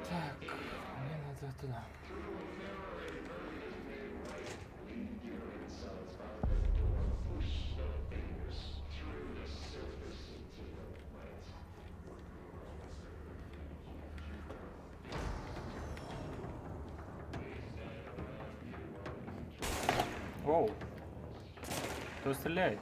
Так, мне надо туда. Оу! Кто стреляет?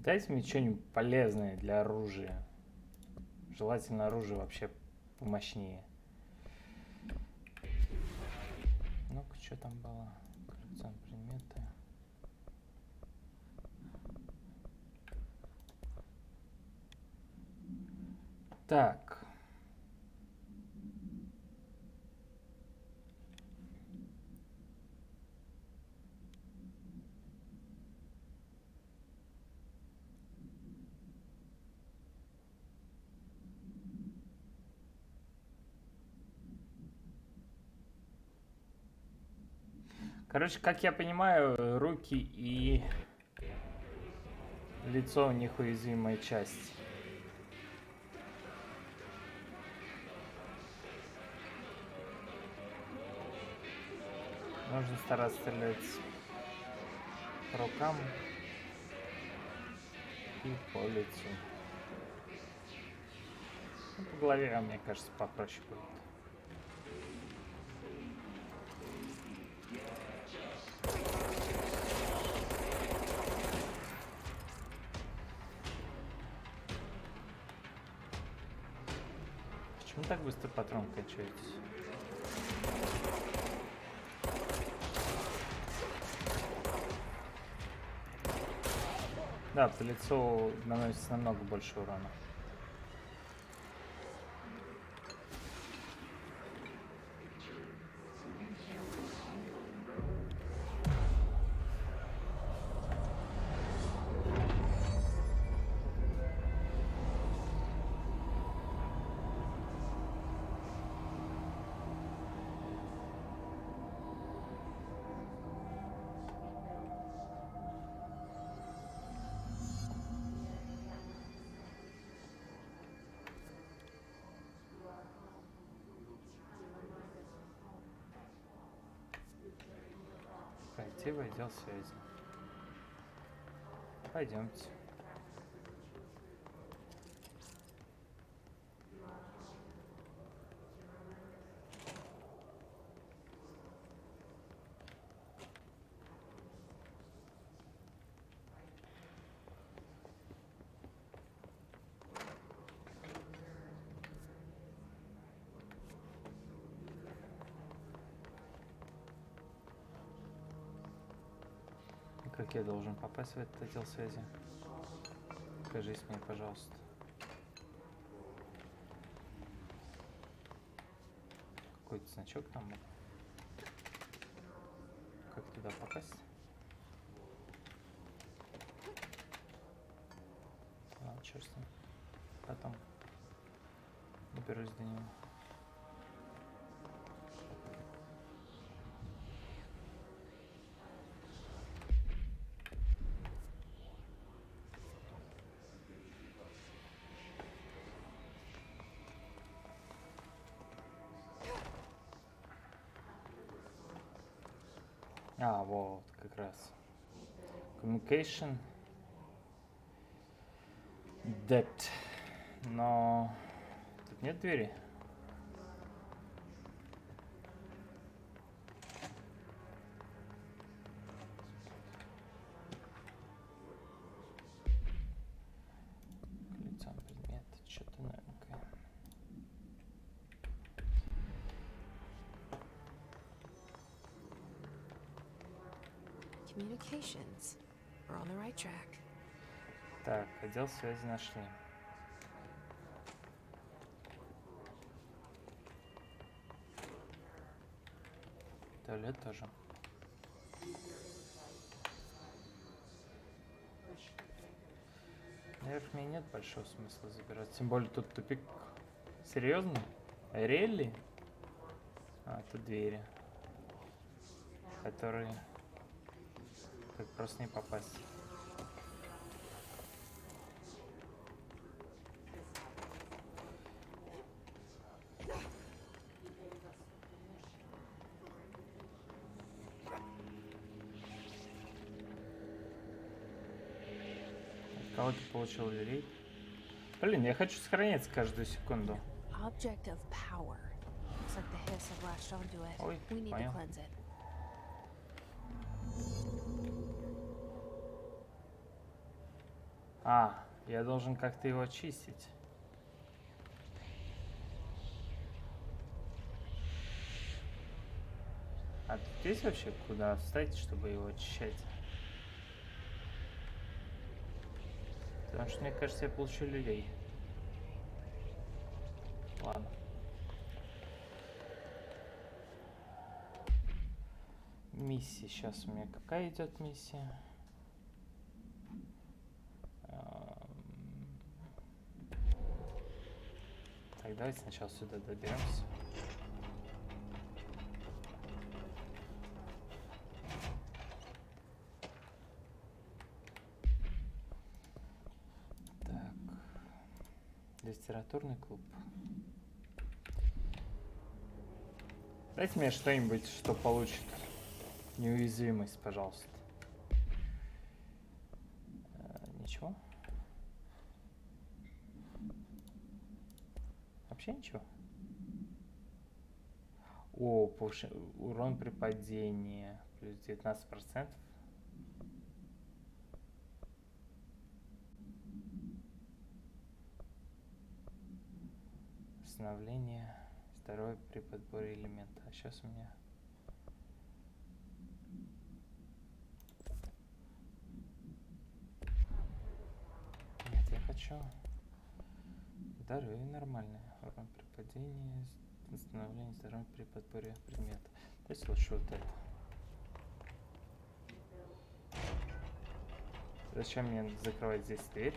Дайте мне что-нибудь полезное для оружия. Желательно оружие вообще помощнее. Ну-ка, что там было? Коллекцион предметы. Так. Короче, как я понимаю, руки и лицо у них уязвимая часть. Нужно стараться стрелять по рукам и по лицу. Ну, по голове, мне кажется, попроще будет. Почему так быстро патрон кончается? Да, по лицу наносится намного больше урона. Пройти в отдел связи. Пойдемте. Как я должен попасть в этот отдел связи? Скажись мне, пожалуйста. Какой-то значок там был. Как туда попасть? Ладно, черт с ним. Потом доберусь до него. А, вот, как раз. Communication. Depth. Но тут нет двери. К лицам предмет. Что-то новенькое. Communications. We're on the right track. Так, отдел связи нашли. Туалет тоже. Наверх мне нет большого смысла забирать. Тем более тут тупик. Серьезно? Релли? А, тут двери. Которые... Как просто не попасть. От кого ты получил люлей? Блин, я хочу сохраняться каждую секунду. Object of power. Looks like the hiss have latched onto it. Ой, We need to понял. cleanse it. А, я должен как-то его очистить. А тут есть вообще куда встать, чтобы его очищать? Потому что мне кажется, я получу люлей. Ладно. Миссия. Сейчас у меня какая идет миссия? Так, давайте сначала сюда доберемся. Литературный клуб. Дайте мне что-нибудь, что получит неуязвимость, пожалуйста. Ничего? Вообще ничего? О, урон при падении. Плюс 19%. Восстановление здоровья при подборе элемента. А сейчас у меня... Нет, я хочу... Здоровье нормальное. Урон при падении. Восстановление здоровья при подборе предмета. То есть лучше вот это. Зачем мне закрывать здесь дверь?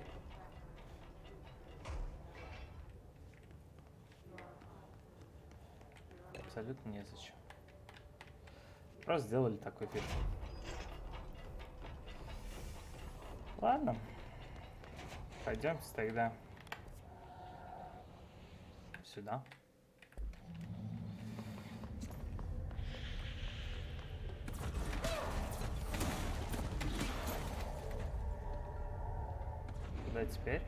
Абсолютно незачем. Просто сделали такой вид. Ладно. Пойдемте тогда сюда. Куда теперь?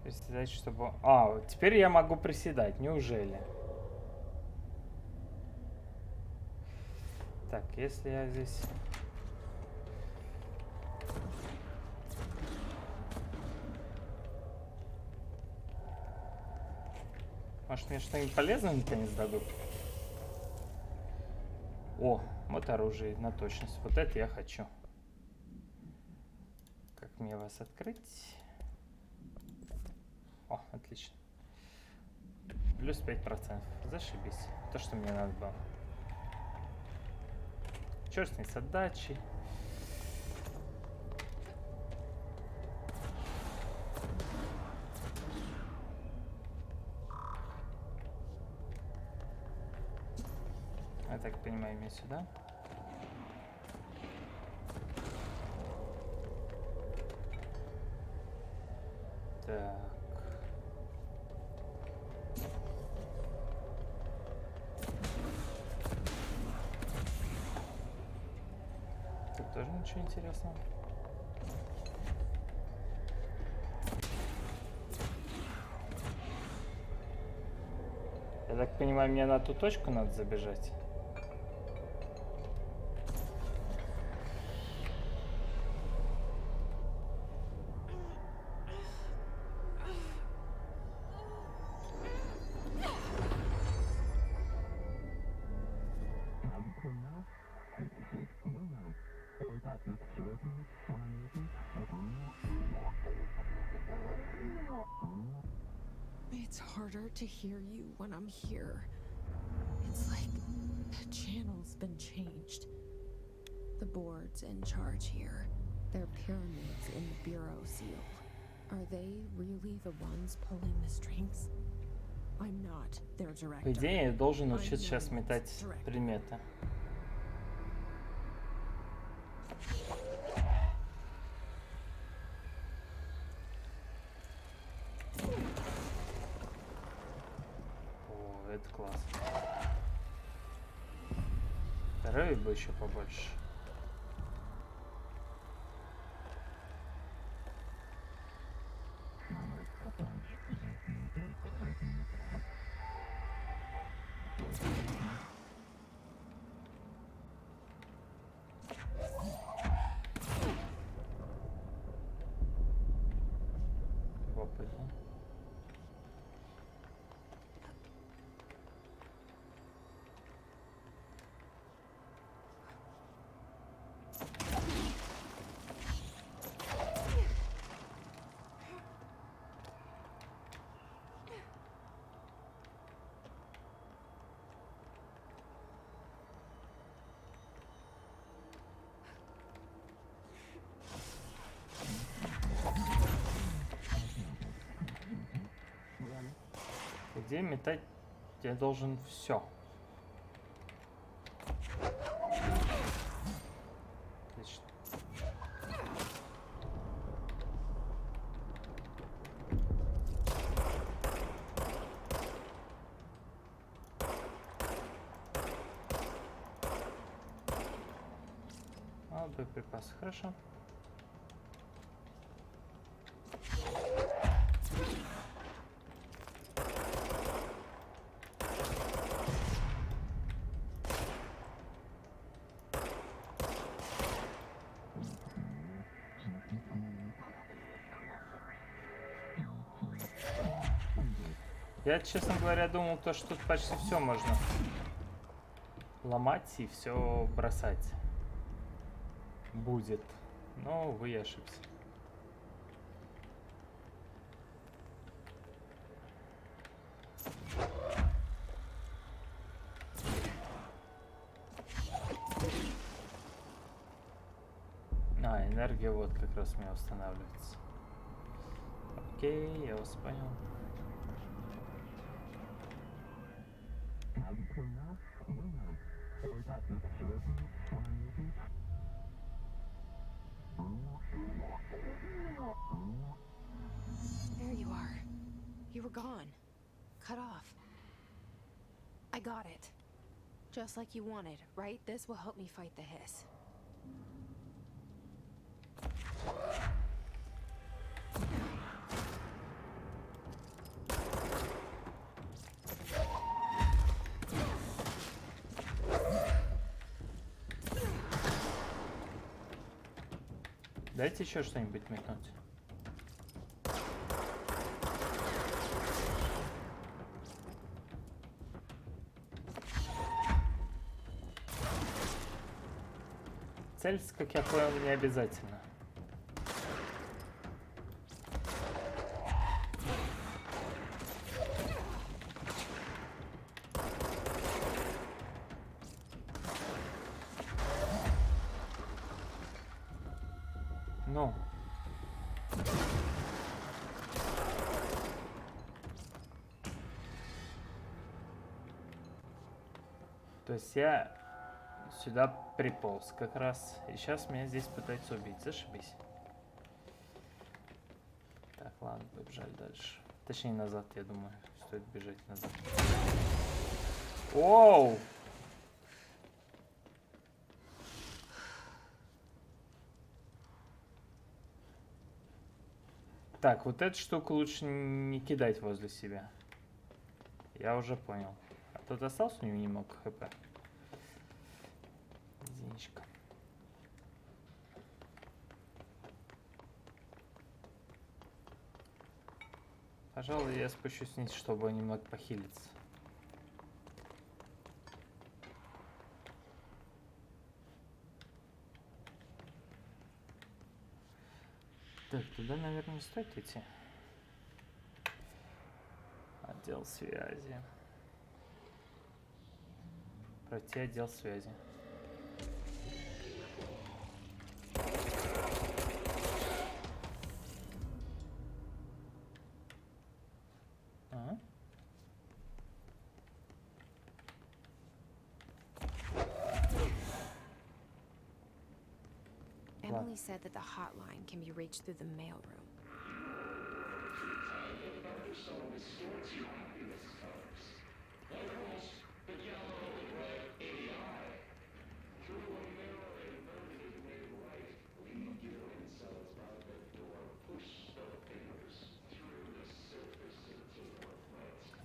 Приседать, чтобы... А, вот теперь я могу приседать, неужели? Так, если я здесь... Может, мне что-нибудь полезное наконец дадут? О, вот оружие на точность. Вот это я хочу. Как мне вас открыть? О, отлично. Плюс 5%. Зашибись. То, что мне надо было. Черт с ней с отдачей. Я так понимаю, мне сюда. Так. Тут тоже ничего интересного. Я так понимаю, мне на ту точку надо забежать. It's harder to hear you when I'm here. It's like the channel's been changed. The board's in charge here. They're pyramids in the bureau seal. Are they really the ones pulling the strings? I'm not their director. По идее, я должен учиться сейчас метать предметы. О, это классно. Здоровья бы еще побольше. Любопытно. Где метать я должен все. Отлично. боеприпасы. Хорошо. Я, честно говоря, думал, то, что тут почти все можно ломать и все бросать будет. Но, увы, я ошибся. А, энергия вот как раз у меня восстанавливается. Окей, я вас понял. There you are. You were gone. Cut off. I got it. Just like you wanted, right? This will help me fight the hiss. Дайте еще что-нибудь метнуть. Цель, как я понял, не обязательно. Ну. То есть я сюда приполз как раз. И сейчас меня здесь пытаются убить. Зашибись. Так, ладно, побежали дальше. Точнее, назад, я думаю. Стоит бежать назад. Оу! Так, вот эту штуку лучше не кидать возле себя. Я уже понял. А тут остался у него немного хп. Единичка. Пожалуй, я спущусь вниз, чтобы немного похилиться. Так, туда, наверное, не стоит идти. Отдел связи. Пройти отдел связи. Ага. Emily said that the hotline can be reached through the mailroom.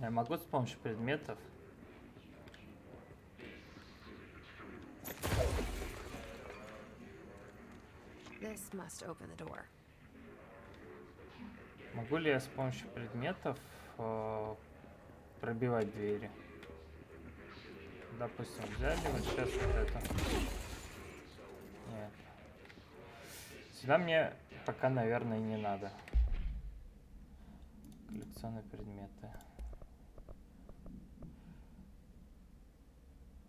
Я могу с помощью предметов. This must open the door. Могу ли я с помощью предметов пробивать двери? Допустим, взяли вот сейчас вот это. Нет. Сюда мне пока, наверное, не надо. Коллекционные предметы.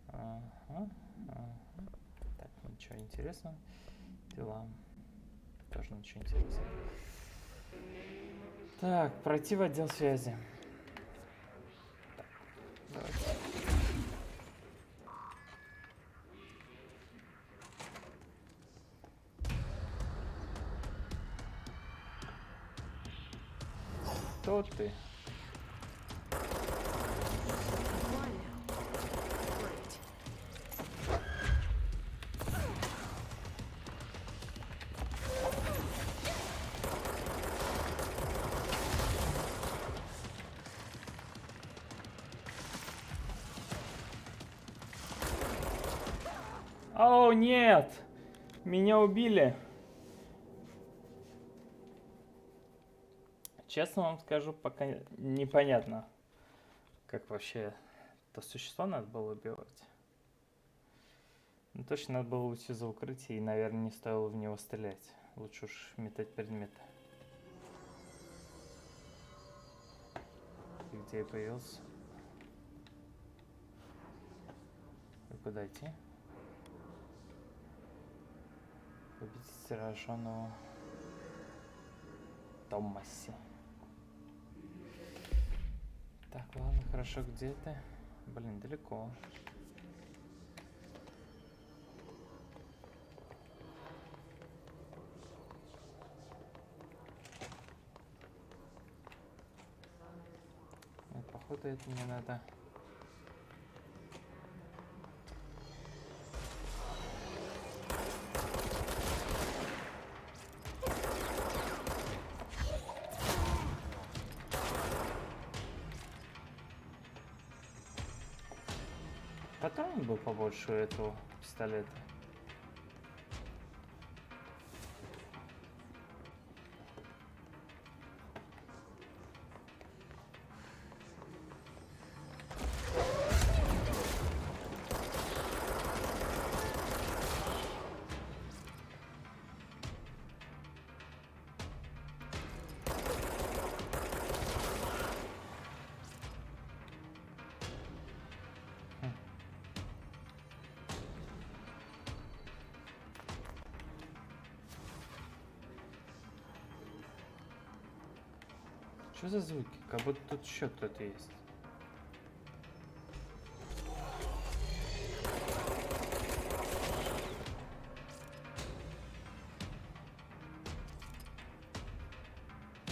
Ага, ага. Так, ничего интересного. Дела. Тоже ничего интересного. Так, пройти в отдел связи. Так, давайте. Кто ты? О, нет! Меня убили. Честно вам скажу, пока непонятно, как вообще то существо надо было убивать. Ну, точно надо было уйти за укрытие, и, наверное, не стоило в него стрелять. Лучше уж метать предметы. И где я появился? И куда идти? Победить зараженного Томаси. Так, ладно, хорошо, где ты? Блин, далеко. Нет, походу это мне надо. Патрон был побольше у этого пистолета. Что за звуки? Как будто тут еще кто-то есть.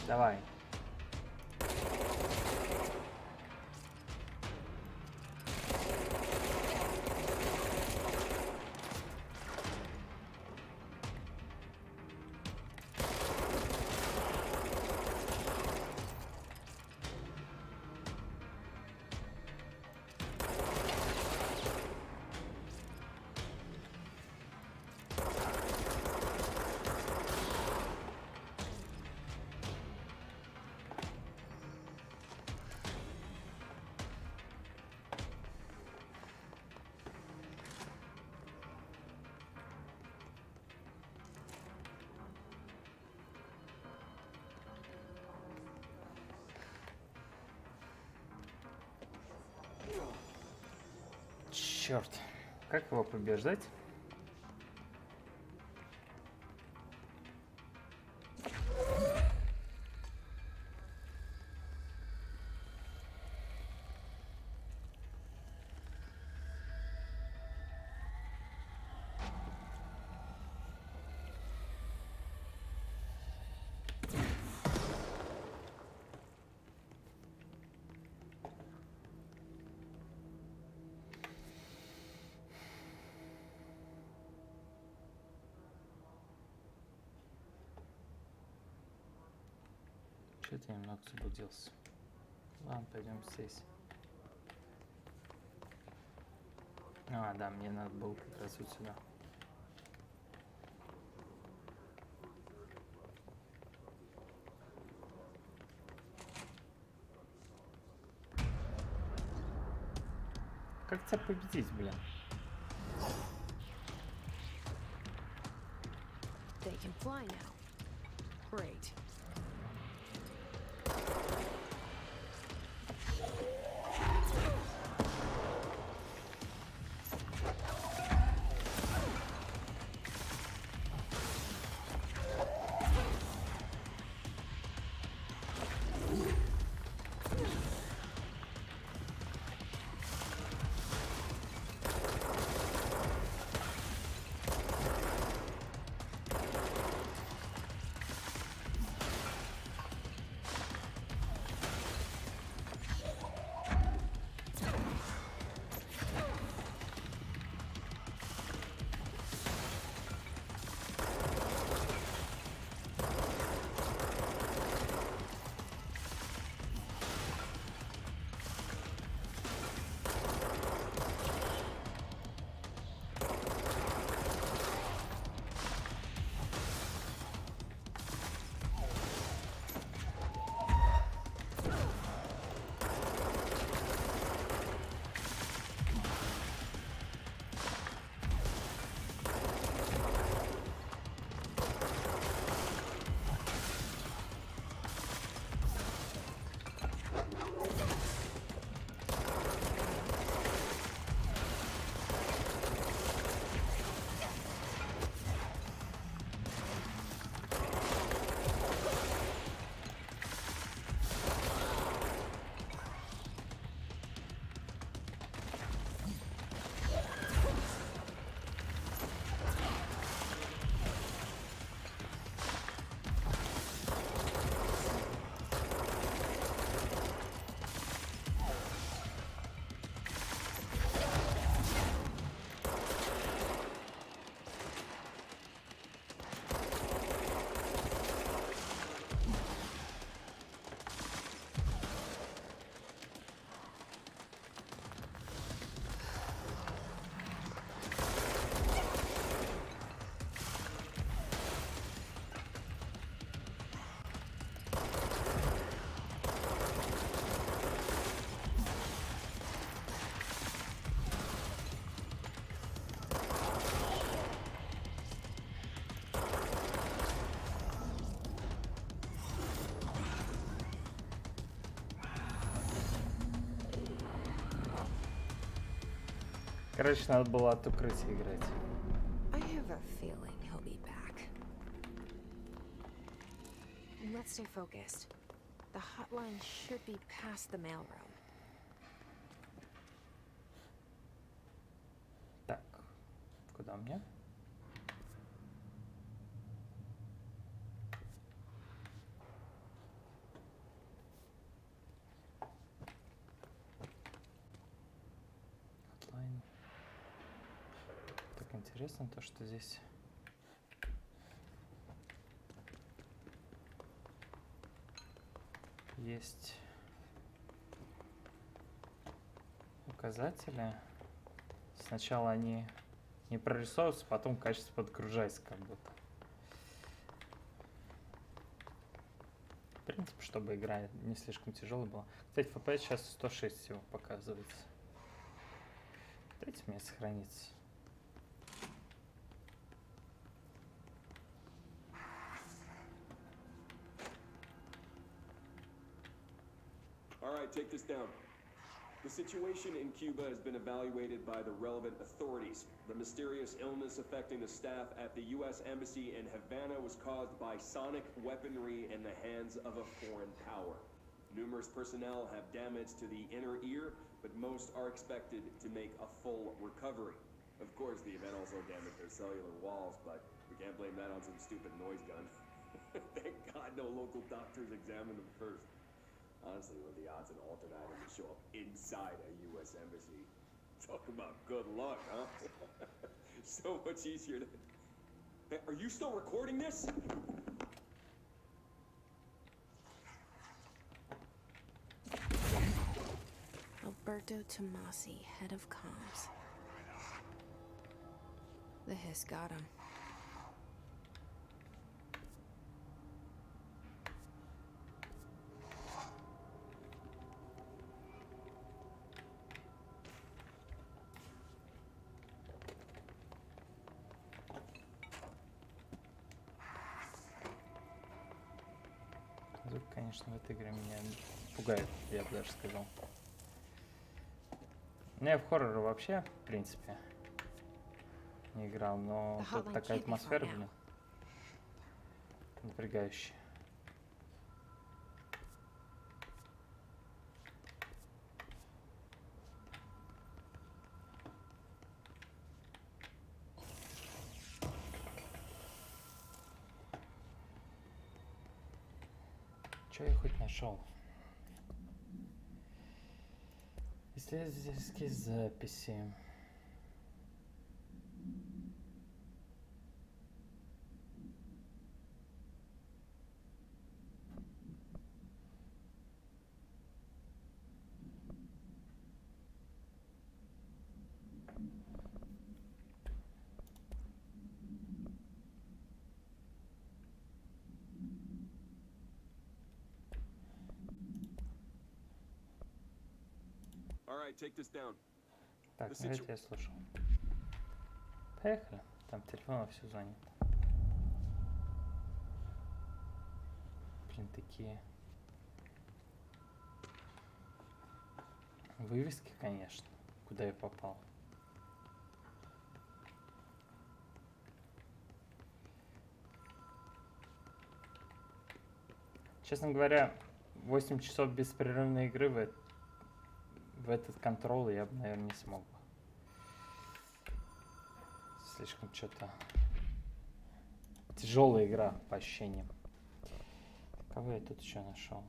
Давай. Черт, как его побеждать? Что-то я немного заблудился. Ладно, пойдем здесь. А, да, мне надо было как раз вот сюда. Как тебя победить, блин? They can fly now. Great. Короче, надо было от укрытия играть. I have a feeling he'll be back. Let's stay focused. The hotline should be past the mailroom. Так, куда мне? Hotline. Так интересно то, что здесь есть указатели. Сначала они не прорисовываются, потом качество подгружается как будто. В принципе, чтобы игра не слишком тяжелая была. Кстати, FPS сейчас 106 всего показывается. Дайте мне сохраниться. All right, take this down. The situation in Cuba has been evaluated by the relevant authorities. The mysterious illness affecting the staff at the U.S. Embassy in Havana was caused by sonic weaponry in the hands of a foreign power. Numerous personnel have damage to the inner ear, but most are expected to make a full recovery. Of course, the event also damaged their cellular walls, but we can't blame that on some stupid noise gun. Thank God no local doctors examined them first. Honestly, what are the odds an alternate item would show up inside a U.S. embassy? Talk about good luck, huh? So much easier to... Hey, are you still recording this? Alberto Tomasi, head of comms. The hiss got him. Звук, конечно, в этой игре меня пугает, я бы даже сказал. Ну, я в хорроры вообще, в принципе, не играл, но тут такая атмосфера, блин, напрягающая. Что я хоть нашел? Исследовательские записи. All right, take this down. Так, ну это я слушал. Поехали. Там телефон вовсю звонит. Блин, такие вывески, конечно. Куда я попал? Честно говоря, 8 часов беспрерывной игры в этот контрол я бы, наверное, не смог бы. Слишком что-то тяжелая игра по ощущениям. Кого я тут еще нашел?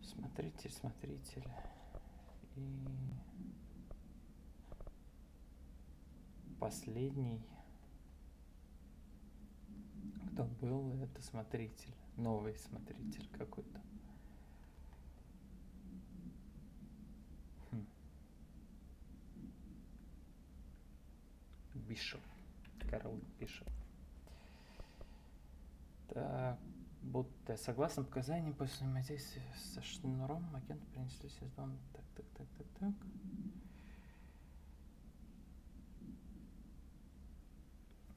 Смотритель. И последний, кто был, это смотритель. Новый смотритель какой-то. Бишоп. Карл Бишоп. Так, будто согласно показаниям после взаимодействия со шнуром агенты принеслись из дома. Так.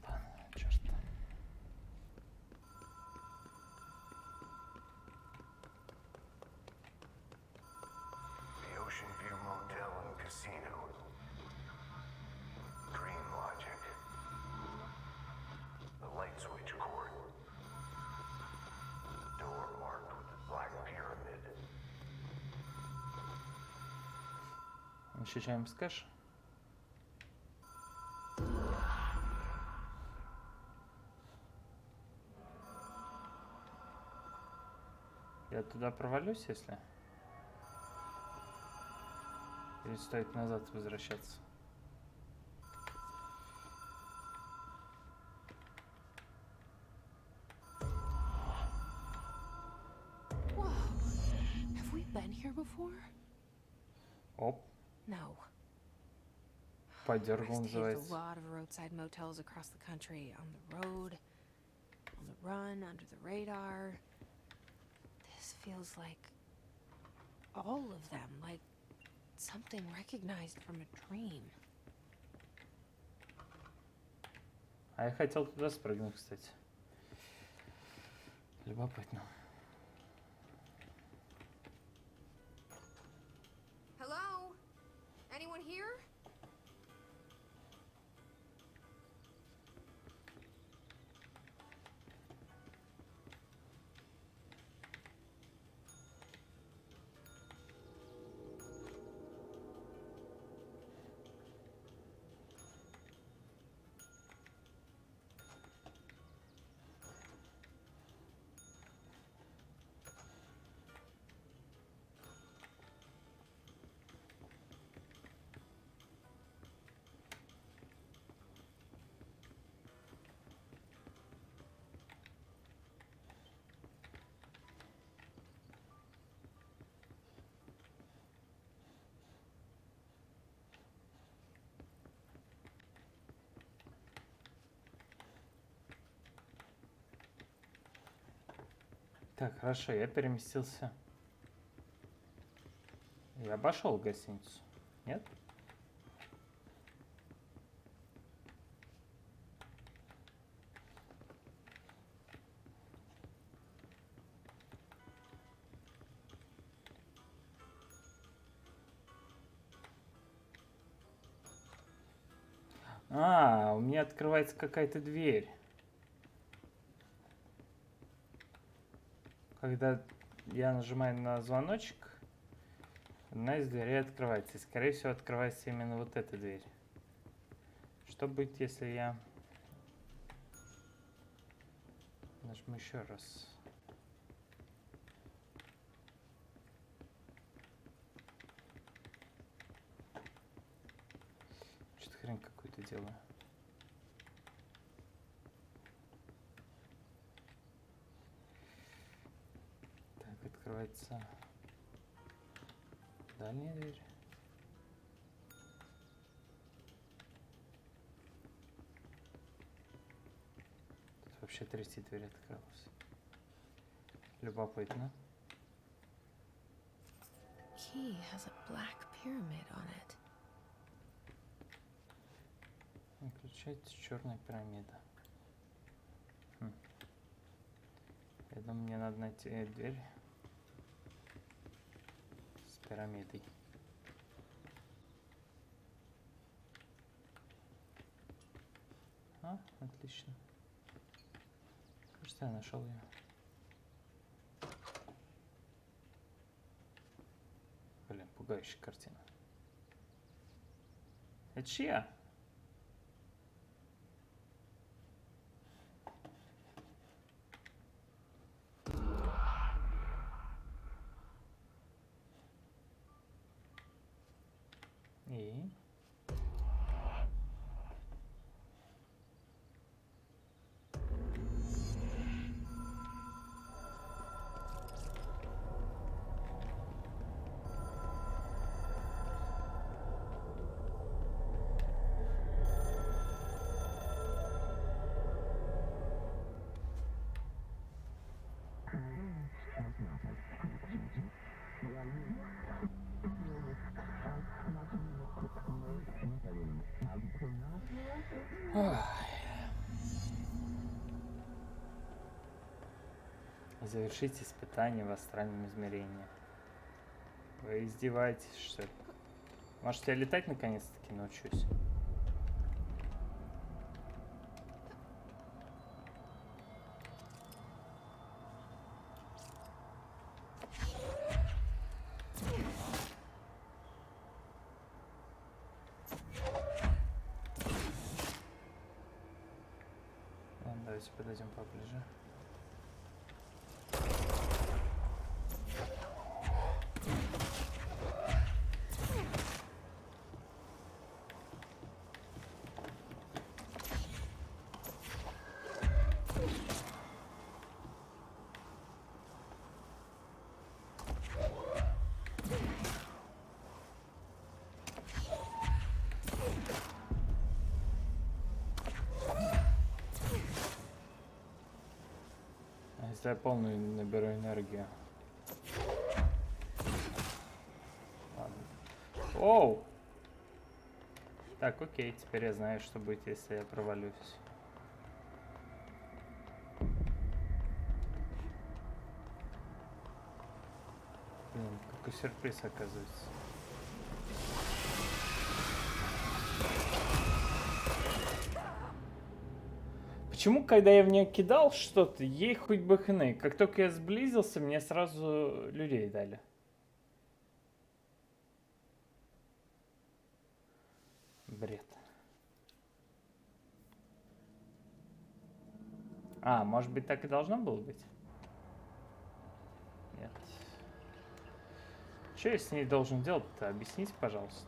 Ладно, черт. Еще что-нибудь скажешь? Я туда провалюсь, если? Или стоит назад возвращаться? Whoa. Have we been here before? Оп, No. подергал I've stayed at a называется. lot of roadside motels across the country, on the road, on the run, under the radar. This feels like all of them, like something recognized from a dream. А я хотел туда спрыгнуть, кстати. Любопытно. Hello? Anyone here? Так, хорошо, я переместился. Я обошел гостиницу. Нет? А, у меня открывается какая-то дверь. Когда я нажимаю на звоночек, одна из дверей открывается. И, скорее всего, открывается именно вот эта дверь. Что будет, если я нажму еще раз? Что-то хрень какую-то делаю. Так, открывается дальняя дверь. Тут вообще третья дверь открылась. Любопытно. Key has a black pyramid on it. Включается черная пирамида. Я думаю, мне надо найти дверь с пирамидой. А, отлично. Кажется, я нашел ее. Блин, пугающая картина. Это чья? И? Завершить испытание в астральном измерении. Вы издеваетесь, что ли? Может, я летать наконец-таки научусь? Давайте подойдем поближе. Если я полную наберу энергию. Ладно. Оу! Так, окей, теперь я знаю, что будет, если я провалюсь. Блин, какой сюрприз оказывается. Почему, когда я в нее кидал что-то, ей хоть бы хны. Как только я сблизился, мне сразу людей дали. Бред. А, может быть, так и должно было быть? Нет. Что я с ней должен делать-то? Объясните, пожалуйста.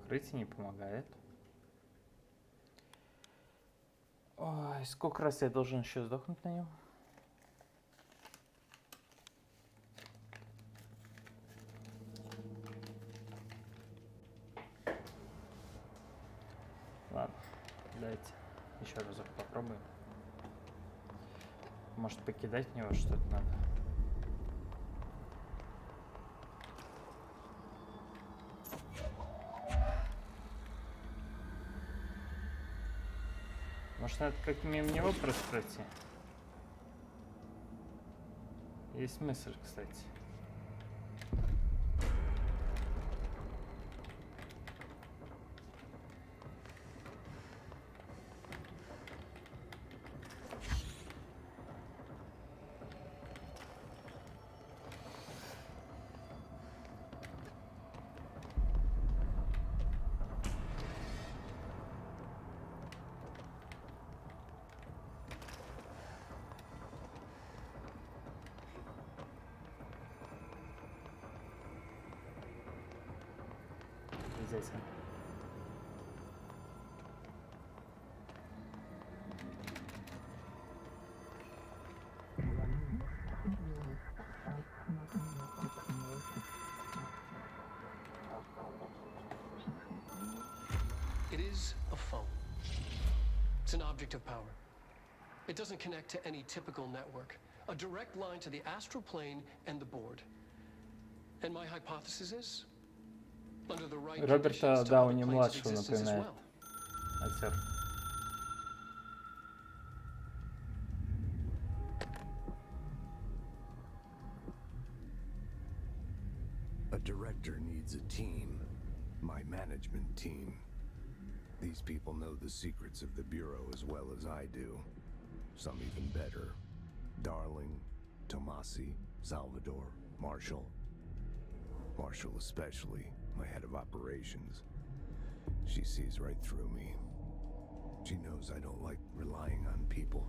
Укрытие не помогает. Ой, сколько раз я должен еще сдохнуть на нем? Ладно, давайте еще разок попробуем. Может, покидать в него что-то надо? Может, надо как мимо него просто пройти? Есть мысль, кстати. Здесь. It is a phone. It's an object of power. It doesn't connect to any typical network. A direct line to the astral plane and the board. And my hypothesis is, under the right Роберта conditions, to Дауни other planes of младшего existence as напоминает. well. Актер. A director needs a team. My management team. These people know the secrets of the Bureau as well as I do. Some even better. Darling, Tomasi, Salvador, Marshall. Marshall especially, my head of operations. She sees right through me. She knows I don't like relying on people.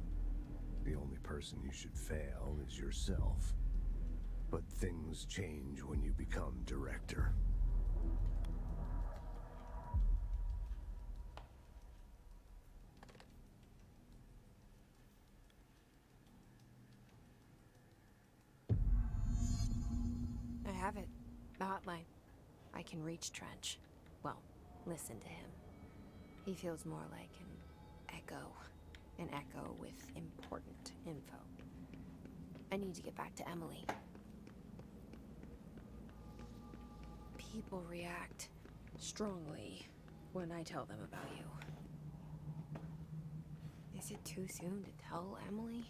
The only person you should fail is yourself. But things change when you become director. I have it. The hotline. I can reach Trench. Well, listen to him. He feels more like an echo. An echo with important info. I need to get back to Emily. People react strongly when I tell them about you. Is it too soon to tell Emily?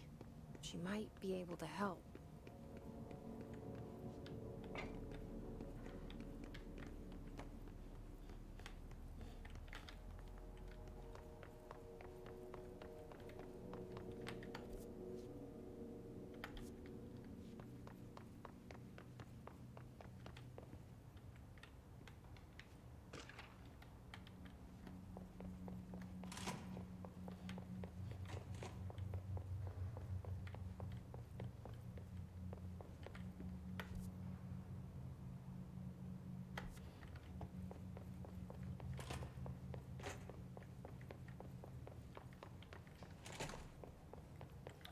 She might be able to help.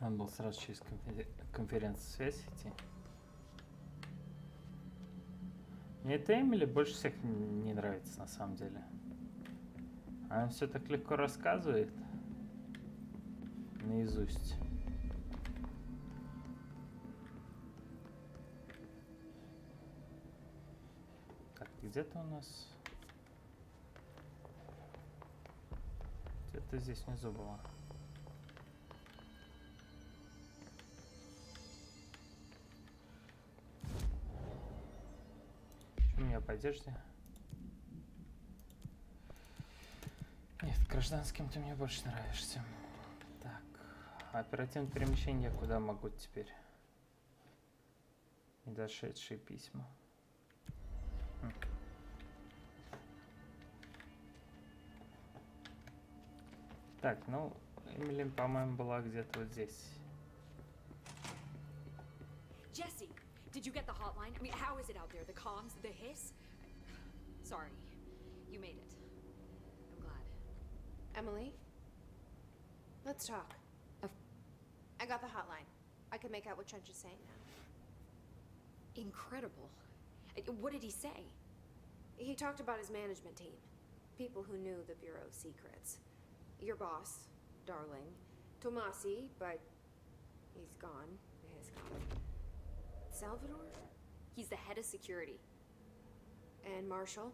Надо было сразу через конференц-связь идти. Мне эта Эмили больше всех не нравится на самом деле. Она все так легко рассказывает. Наизусть. Так, где-то у нас... Где-то здесь внизу было. Что у меня по одежде? Нет, гражданским ты мне больше нравишься. Так, оперативное перемещение куда могу теперь? Недошедшие письма. Так, ну, Эмили, по-моему, была где-то вот здесь. Jesse, did you get the hotline? I mean, how is it out there? The comms, the hiss? Sorry, you made it. I'm glad. Emily? Let's talk. I got the hotline. I can make out what Trench is saying now. Incredible. What did he say? He talked about his management team. People who knew the Bureau's secrets. Your boss, Darling. Tomasi, but he's gone. He's gone. Salvador? He's the head of security. And Marshall?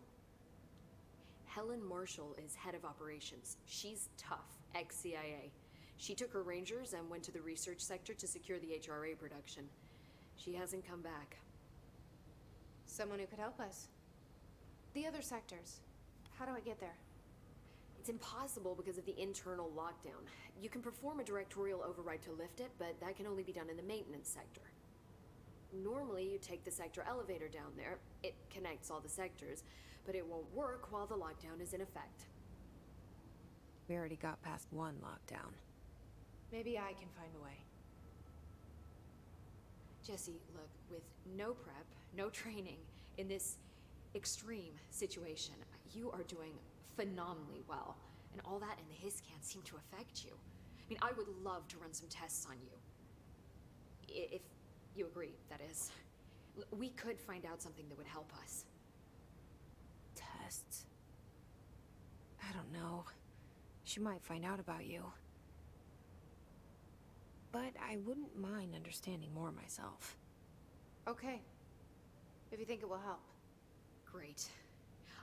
Helen Marshall is head of operations. She's tough, ex-CIA. She took her Rangers and went to the research sector to secure the HRA production. She hasn't come back. Someone who could help us. The other sectors. How do I get there? It's impossible because of the internal lockdown. You can perform a directorial override to lift it, but that can only be done in the maintenance sector. Normally, you take the sector elevator down there. It connects all the sectors, but it won't work while the lockdown is in effect. We already got past one lockdown. Maybe I can find a way. Jesse, look, with no prep, no training, in this extreme situation, you are doing phenomenally well. And all that and the hiss can't seem to affect you. I mean, I would love to run some tests on you. If you agree, that is. We could find out something that would help us. Tests? I don't know. She might find out about you. But I wouldn't mind understanding more myself. Okay. If you think it will help. Great.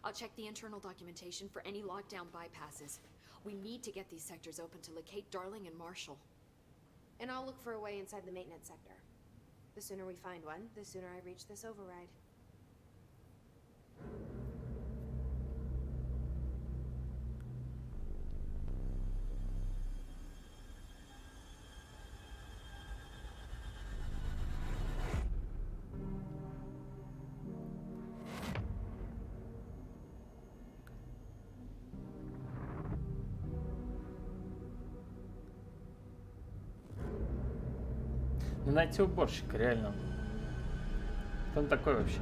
I'll check the internal documentation for any lockdown bypasses. We need to get these sectors open to locate Darling and Marshall. And I'll look for a way inside the maintenance sector. The sooner we find one, the sooner I reach this override. Ну найти уборщика, реально. Кто он такой вообще?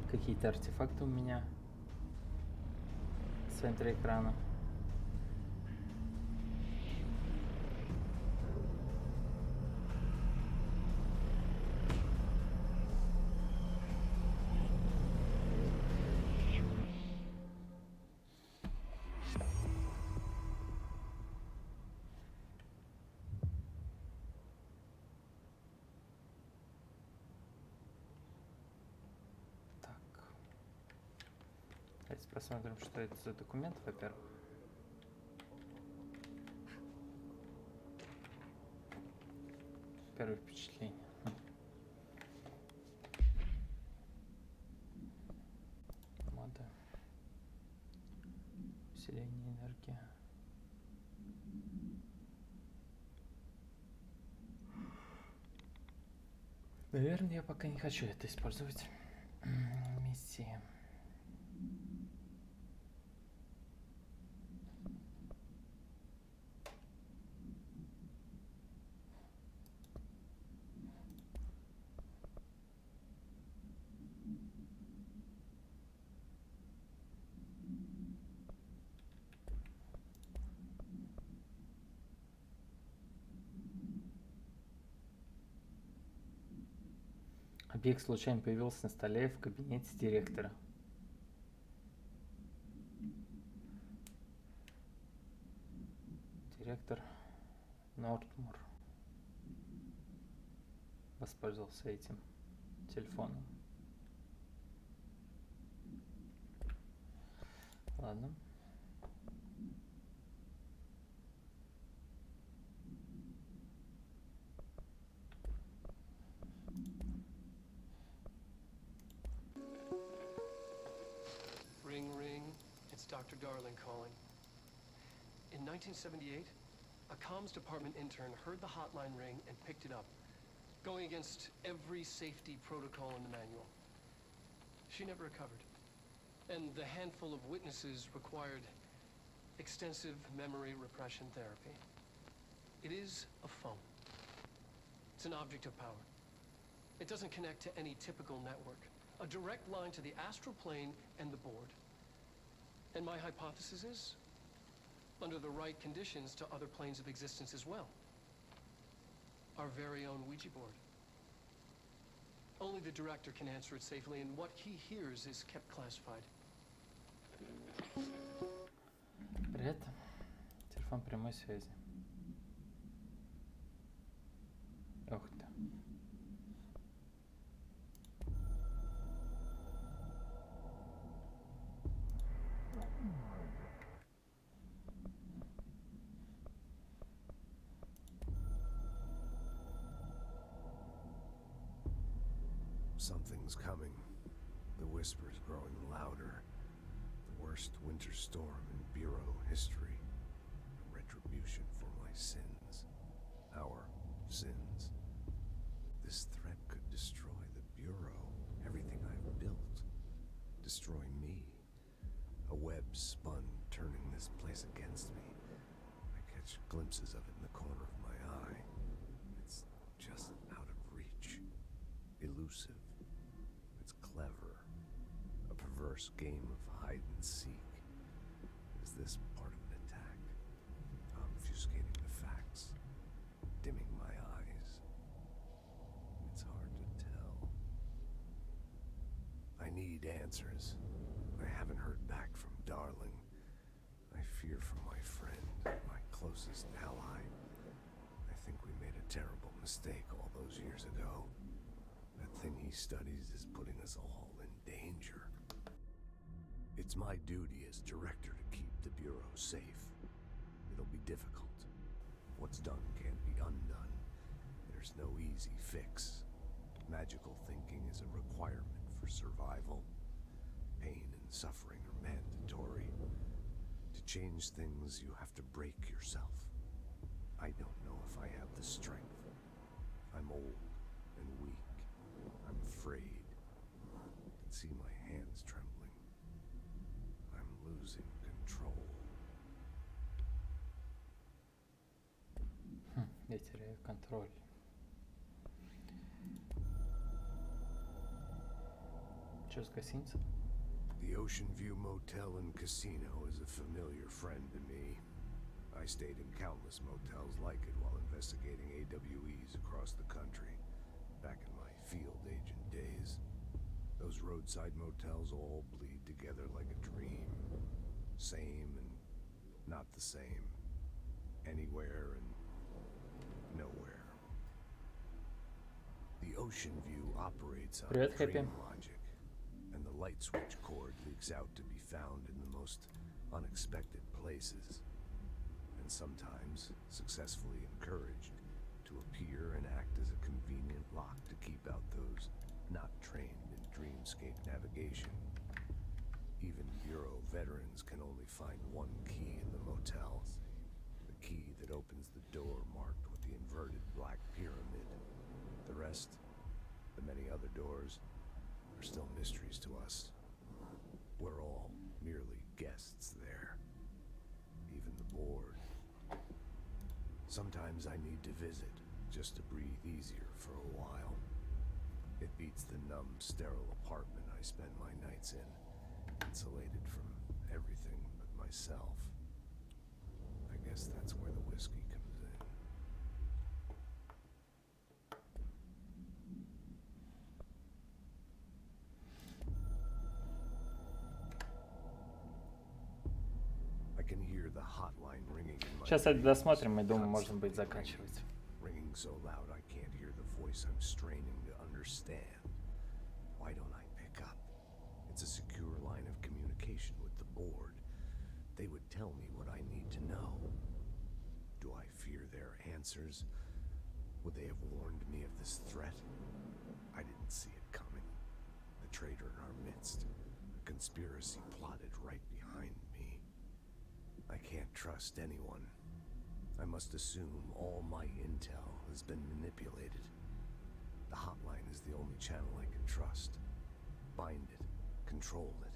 Какие-то артефакты у меня в центре экрана. Давайте посмотрим, что это за документ, во-первых. Первое впечатление. Моды. Усиление энергии. Наверное, я пока не хочу это использовать. Миссии. Объект случайно появился на столе в кабинете директора. Директор Нортмур воспользовался этим телефоном. Ладно. Ring, ring. It's Dr. Darling calling. In 1978, a comms department intern heard the hotline ring and picked it up, going against every safety protocol in the manual. She never recovered. And the handful of witnesses required extensive memory repression therapy. It is a phone. It's an object of power. It doesn't connect to any typical network. A direct line to the astral plane and the board. And my hypothesis is, under the right conditions, to other planes of existence as well. Our very own Ouija board. Only the director can answer it safely, and what he hears is kept classified. Привет. Телефон прямой связи. Ух ты. Something's coming. The whisper's growing louder. The worst winter storm in Bureau history. A retribution for my sins. Our sins. This threat could destroy the Bureau. Everything I've built. Destroy me. A web spun, turning this place against me. I catch glimpses of it in the corner of my eye. It's just out of reach. Elusive. It's clever. A perverse game of hide and seek. Is this part of an attack? Obfuscating the facts. Dimming my eyes. It's hard to tell. I need answers. I haven't heard back from Darling. I fear for my friend, my closest ally. I think we made a terrible mistake all those years ago. That thing he studies is putting us all in danger. It's my duty as director to keep the Bureau safe. It'll be difficult. What's done can't be undone. There's no easy fix. Magical thinking is a requirement for survival. Pain and suffering are mandatory. To change things, you have to break yourself. I don't know if I have the strength. I'm old and weak. I'm afraid. I can see my hands trembling. I'm losing control. Я теряю контроль. Что с гостиницей? The Ocean View Motel and Casino is a familiar friend to me. I stayed in countless motels like it while investigating AWEs across the country, back in my field agent days. Those roadside motels all bleed together like a dream. Same and not the same. Anywhere and nowhere. The Ocean View operates on Привет, Хэппи. dream logic, and the light switch cord leaks out to be found in the most unexpected places, and sometimes successfully encouraged to appear and act as a convenient lock to keep out those not trained in dreamscape navigation. Even Bureau veterans can only find one key in the motel. The key that opens the door marked with the inverted black pyramid. The rest, the many other doors, are still mysteries to us. We're all merely guests there. Even the board. Sometimes I need to visit, just to breathe easier for a while. It beats the numb, sterile apartment I spend my nights in, insulated from everything but myself. I guess that's where the whiskey comes in. the hotline ringing in my Сейчас это ears, досмотрим, и думаю, можно constantly будет заканчивать. ringing so loud I can't hear the voice I'm straining to understand. Why don't I pick up? It's a secure line of communication with the board. They would tell me what I need to know. Do I fear their answers? Would they have warned me of this threat? I didn't see it coming. The traitor in our midst. A conspiracy plotted right behind me. I can't trust anyone. I must assume all my intel has been manipulated. The hotline is the only channel I can trust. Bind it, control it.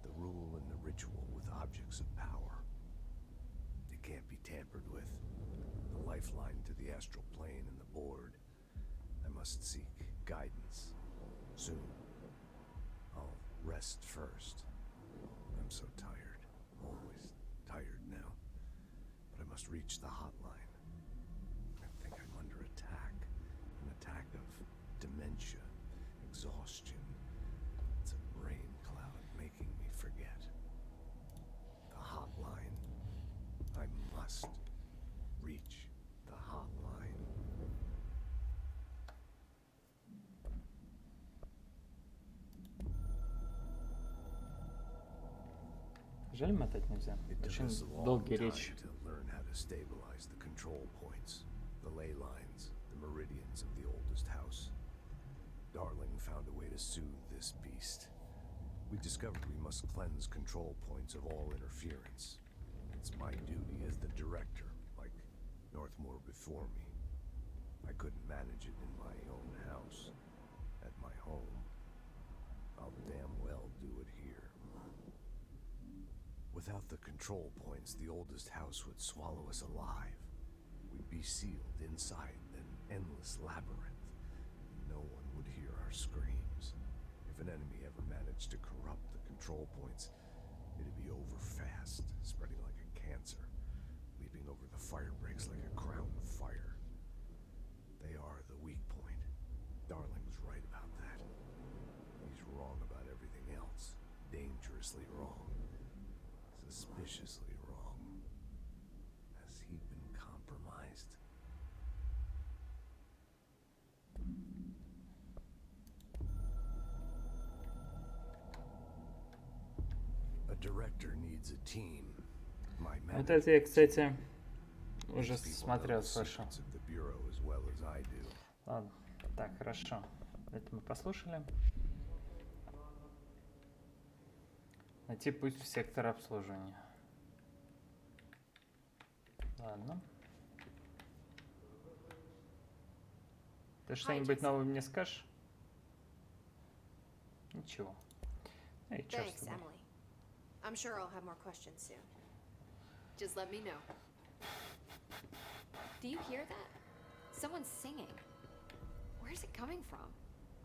The rule and the ritual with objects of power. It can't be tampered with. The lifeline to the astral plane and the board. I must seek guidance. Soon. I'll rest first. I'm so tired. Always tired now. But I must reach the hotline. I think I'm under attack. An attack of dementia, exhaustion. It's a brain cloud making me forget. The hotline. I must reach the hotline. Жаль, мотать нельзя. It took Очень us a long долгие time речи. to learn how to stabilize the control points, the ley lines, the meridians of the oldest house. Darling found a way to soothe this beast. We discovered we must cleanse control points of all interference. It's my duty as the director, like Northmore before me. I couldn't manage it in my own house, at my home. I'll damn well do it here. Without the control points, the oldest house would swallow us alive. We'd be sealed inside an endless labyrinth. No one would hear our screams. If an enemy ever managed to corrupt the control points, it'd be over fast, spreading like a cancer, leaping over the fire breaks like a crown of fire. They are the weak point. Darling was right about that. He's wrong about everything else. Dangerously wrong. Suspiciously wrong. Has he been compromised? A director needs a team. My Вот это я, кстати, These уже people know смотрел, the слышал. secrets of the Bureau as well as I do. Ладно, так, хорошо. Это мы послушали. Найти путь в сектор обслуживания. Ладно. Ты что-нибудь новое мне скажешь? Ничего. Эй, чё Thanks, с тобой? Emily. I'm sure I'll have more questions soon. Just let me know. Do you hear that? Someone's singing. Where's it coming from?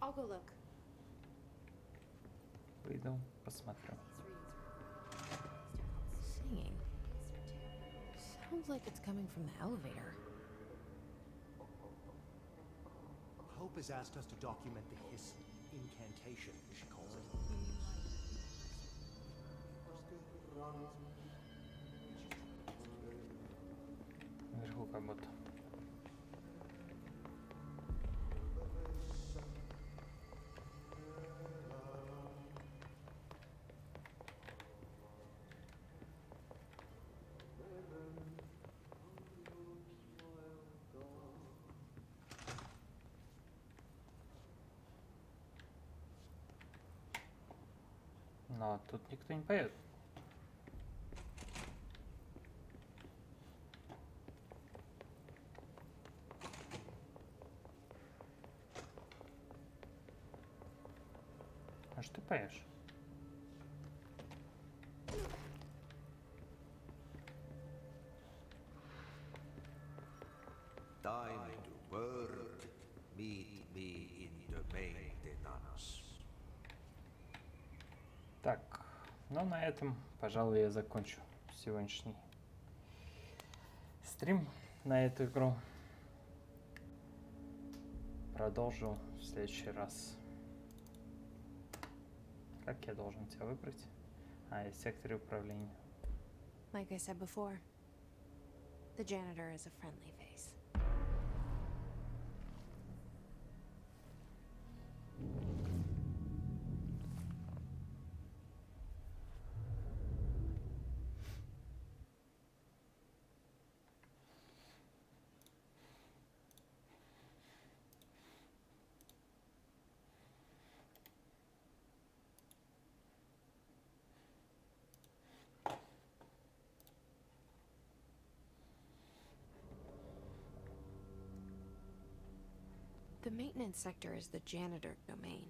I'll go look. Выйду, посмотрю. Singing. Sounds like it's coming from the elevator. Hope has asked us to document the hiss incantation, as she calls it. Наверху как будто. Но тут никто не поет. А что ты поешь? Time to work. Meet me in the maintenance. Так, ну на этом, пожалуй, я закончу сегодняшний стрим на эту игру. Продолжу в следующий раз. Как я должен тебя выбрать? А, из сектора управления. Like I said before, the janitor is a friendly face. The maintenance sector is the janitor domain.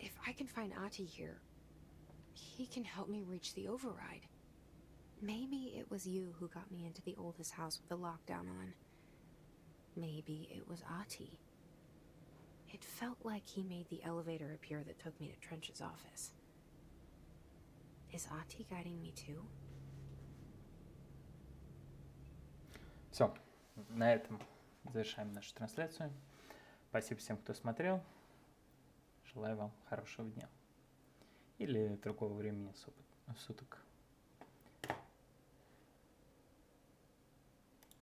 If I can find Ati here, he can help me reach the override. Maybe it was you who got me into the oldest house with the lockdown on. Maybe it was Ati. It felt like he made the elevator appear that took me to Trench's office. Is Ati guiding me too? Все, на этом завершаем нашу трансляцию. Спасибо всем, кто смотрел. Желаю вам хорошего дня. Или другого времени суток.